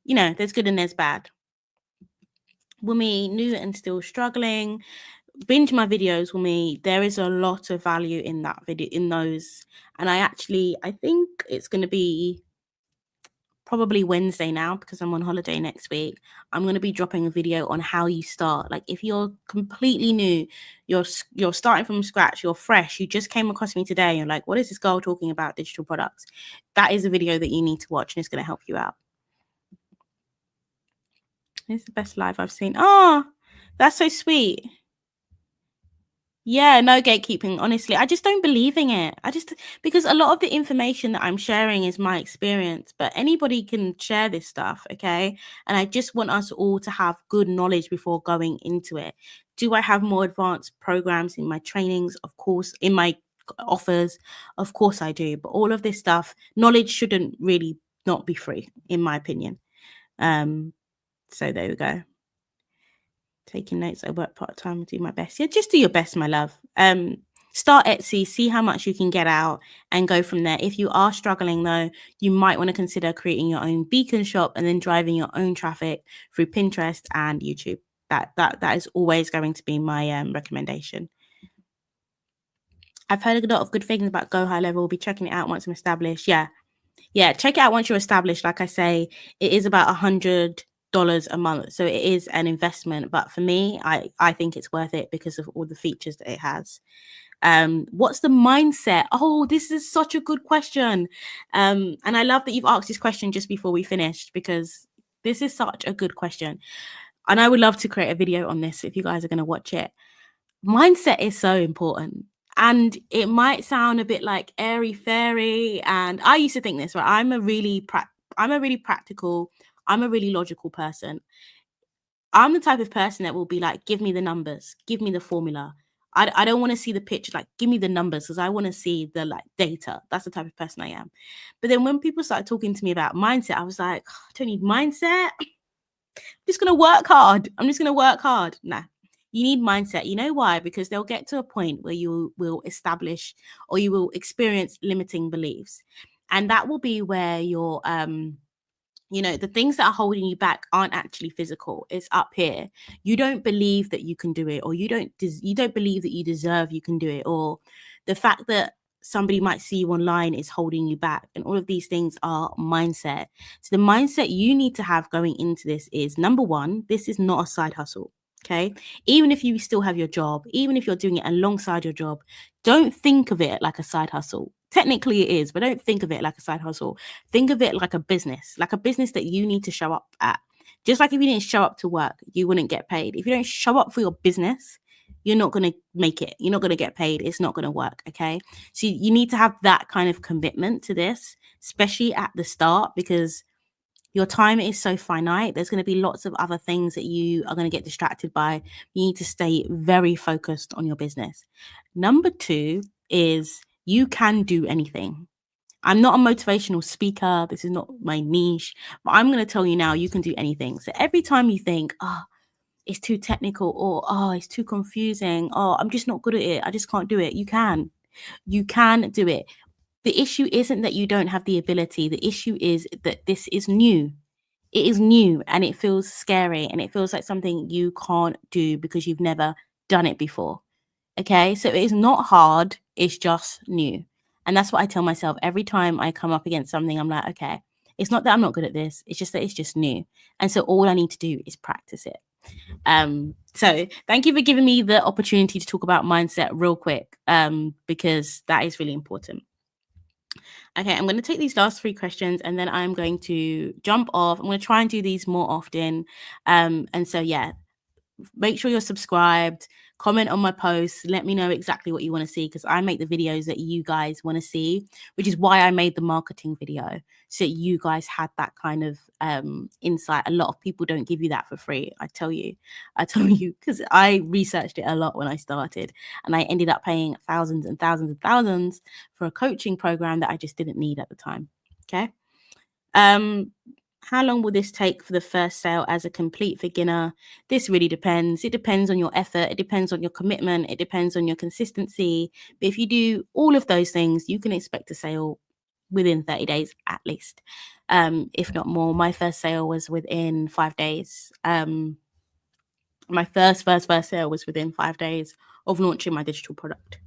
You know, there's good and there's bad. Wumi, new and still struggling. Binge my videos, Wumi. There is a lot of value in that video, in those. And I think it's going to be probably Wednesday now, because I'm on holiday next week, I'm going to be dropping a video on how you start. Like if you're completely new, you're starting from scratch, you're fresh, you just came across me today, you're like, what is this girl talking about digital products? That is a video that you need to watch, and it's going to help you out. It's the best live I've seen. Oh, that's so sweet. Yeah, no gatekeeping. Honestly, I just don't believe in it. Because a lot of the information that I'm sharing is my experience, but anybody can share this stuff, okay? And I just want us all to have good knowledge before going into it. Do I have more advanced programs in my trainings? Of course, in my offers, of course I do. But all of this stuff, knowledge shouldn't really not be free, in my opinion. So there we go. Taking notes. I work part-time and do my best. Yeah, just do your best, my love. Start Etsy, see how much you can get out and go from there. If you are struggling though, you might want to consider creating your own beacon shop and then driving your own traffic through Pinterest and YouTube. That is always going to be my recommendation. I've heard a lot of good things about Go High Level. We'll be checking it out once I'm established. Yeah, check it out once you're established. Like I say, it is about $100 a month, so it is an investment. But for me, I think it's worth it because of all the features that it has. What's the mindset? Oh, this is such a good question. And I love that you've asked this question just before we finished, because this is such a good question. And I would love to create a video on this if you guys are going to watch it. Mindset is so important. And it might sound a bit like airy fairy. And I used to think this, right? I'm a really practical, I'm a really logical person. I'm the type of person that will be like, give me the numbers, give me the formula. I don't want to see the picture, like give me the numbers, because I want to see the like data. That's the type of person I am. But then when people started talking to me about mindset, I was like, oh, I don't need mindset. I'm just going to work hard. Nah, you need mindset. You know why? Because they'll get to a point where you will establish or you will experience limiting beliefs. And that will be where your the things that are holding you back aren't actually physical. It's up here. You don't believe that you can do it, or you don't believe that you deserve you can do it, or the fact that somebody might see you online is holding you back. And all of these things are mindset. So the mindset you need to have going into this is, number one, this is not a side hustle. Okay. Even if you still have your job, even if you're doing it alongside your job, don't think of it like a side hustle. Technically it is, but don't think of it like a side hustle. Think of it like a business that you need to show up at. Just like if you didn't show up to work, you wouldn't get paid. If you don't show up for your business, you're not going to make it. You're not going to get paid. It's not going to work. Okay. So you need to have that kind of commitment to this, especially at the start, because your time is so finite. There's going to be lots of other things that you are going to get distracted by. You need to stay very focused on your business. Number two is you can do anything. I'm not a motivational speaker. This is not my niche, but I'm going to tell you now, you can do anything. So every time you think, oh, it's too technical, or oh, it's too confusing, oh, I'm just not good at it, I just can't do it. You can do it. The issue isn't that you don't have the ability. The issue is that this is new. It is new and it feels scary and it feels like something you can't do because you've never done it before. Okay, so it is not hard, it's just new. And that's what I tell myself every time I come up against something. I'm like, okay, it's not that I'm not good at this, it's just that it's just new. And so all I need to do is practice it. So thank you for giving me the opportunity to talk about mindset real quick, because that is really important. Okay, I'm going to take these last three questions and then I'm going to jump off. I'm going to try and do these more often. And so, yeah, make sure you're subscribed, comment on my posts, let me know exactly what you want to see, because I make the videos that you guys want to see, which is why I made the marketing video, so you guys had that kind of insight. A lot of people don't give you that for free. I tell you, because I researched it a lot when I started, and I ended up paying thousands and thousands and thousands for a coaching program that I just didn't need at the time. Okay. How long will this take for the first sale as a complete beginner? This really depends. It depends on your effort. It depends on your commitment. It depends on your consistency. But if you do all of those things, you can expect a sale within 30 days at least, if not more. My first sale was within 5 days. My first sale was within 5 days of launching my digital product.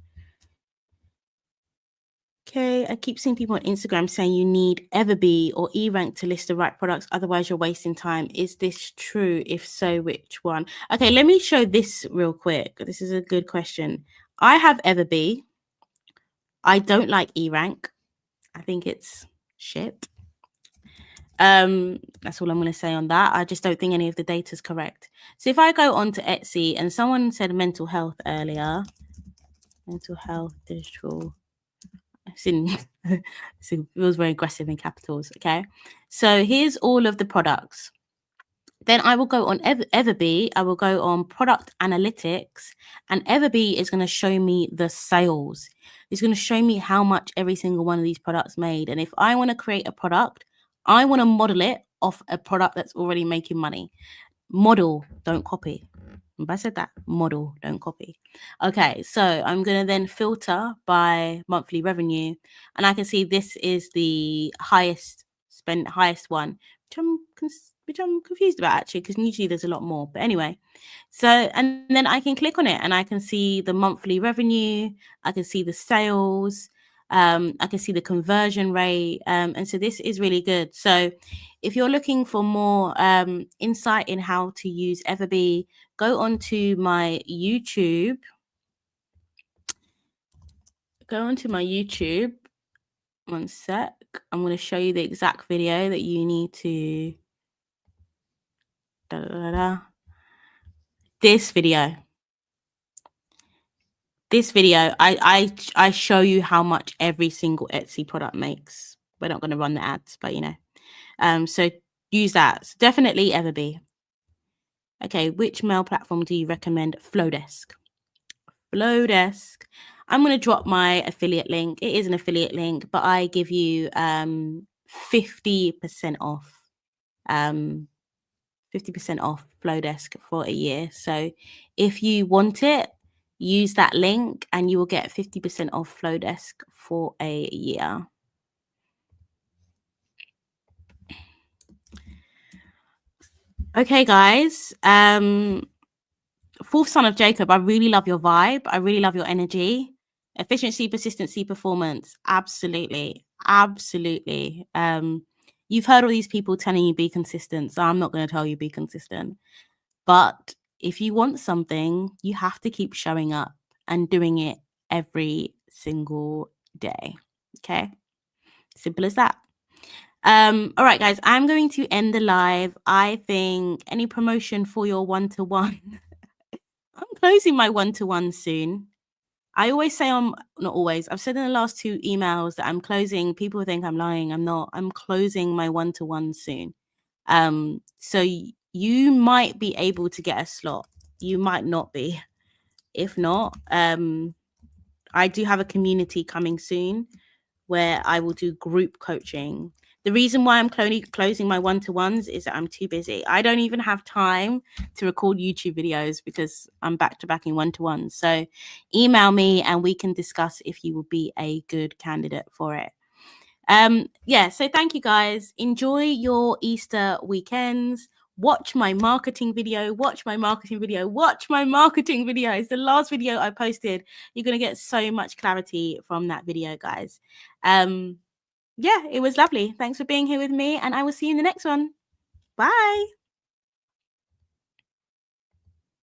Okay, I keep seeing people on Instagram saying you need Everbee or eRank to list the right products, otherwise you're wasting time. Is this true? If so, which one? Okay, let me show this real quick. This is a good question. I have Everbee. I don't like eRank. I think it's shit. That's all I'm going to say on that. I just don't think any of the data is correct. So if I go on to Etsy, and someone said mental health earlier, mental health digital. It feels very aggressive in capitals. Okay, so here's all of the products. Then I will go on Everbee. I will go on product analytics, and Everbee is going to show me the sales. It's going to show me how much every single one of these products made. And if I want to create a product, I want to model it off a product that's already making money. Model, don't copy. If I said that, model, don't copy. Okay, so I'm going to then filter by monthly revenue, and I can see this is the highest one, which I'm confused about actually, because usually there's a lot more. But anyway, so and then I can click on it and I can see the monthly revenue, I can see the sales, I can see the conversion rate, and so this is really good. So if you're looking for more insight in how to use Everbee, go onto my YouTube. One sec. I'm going to show you the exact video that you need to. This video, I show you how much every single Etsy product makes. We're not going to run the ads, but so use that. So definitely Everbee. Okay, which mail platform do you recommend? Flowdesk. I'm going to drop my affiliate link. It is an affiliate link, but I give you 50% off. 50% off Flowdesk for a year. So if you want it, use that link and you will get 50% off Flowdesk for a year. Okay, guys. Fourth son of Jacob, I really love your vibe. I really love your energy. Efficiency, persistency, performance. Absolutely. Absolutely. You've heard all these people telling you be consistent, so I'm not going to tell you be consistent. But if you want something, you have to keep showing up and doing it every single day. Okay? Simple as that. All right, guys, I'm going to end the live. I think any promotion for your one-to-one. I'm closing my one-to-one soon. I always say not always. I've said in the last 2 emails that I'm closing. People think I'm lying. I'm not. I'm closing my one-to-one soon. So you might be able to get a slot. You might not be. If not, I do have a community coming soon where I will do group coaching. The reason why I'm closing my one-to-ones is that I'm too busy. I don't even have time to record YouTube videos because I'm back-to-back in one-to-ones. So email me and we can discuss if you will be a good candidate for it. So thank you, guys. Enjoy your Easter weekends. Watch my marketing video. It's the last video I posted. You're going to get so much clarity from that video, guys. It was lovely. Thanks for being here with me, and I will see you in the next one. Bye.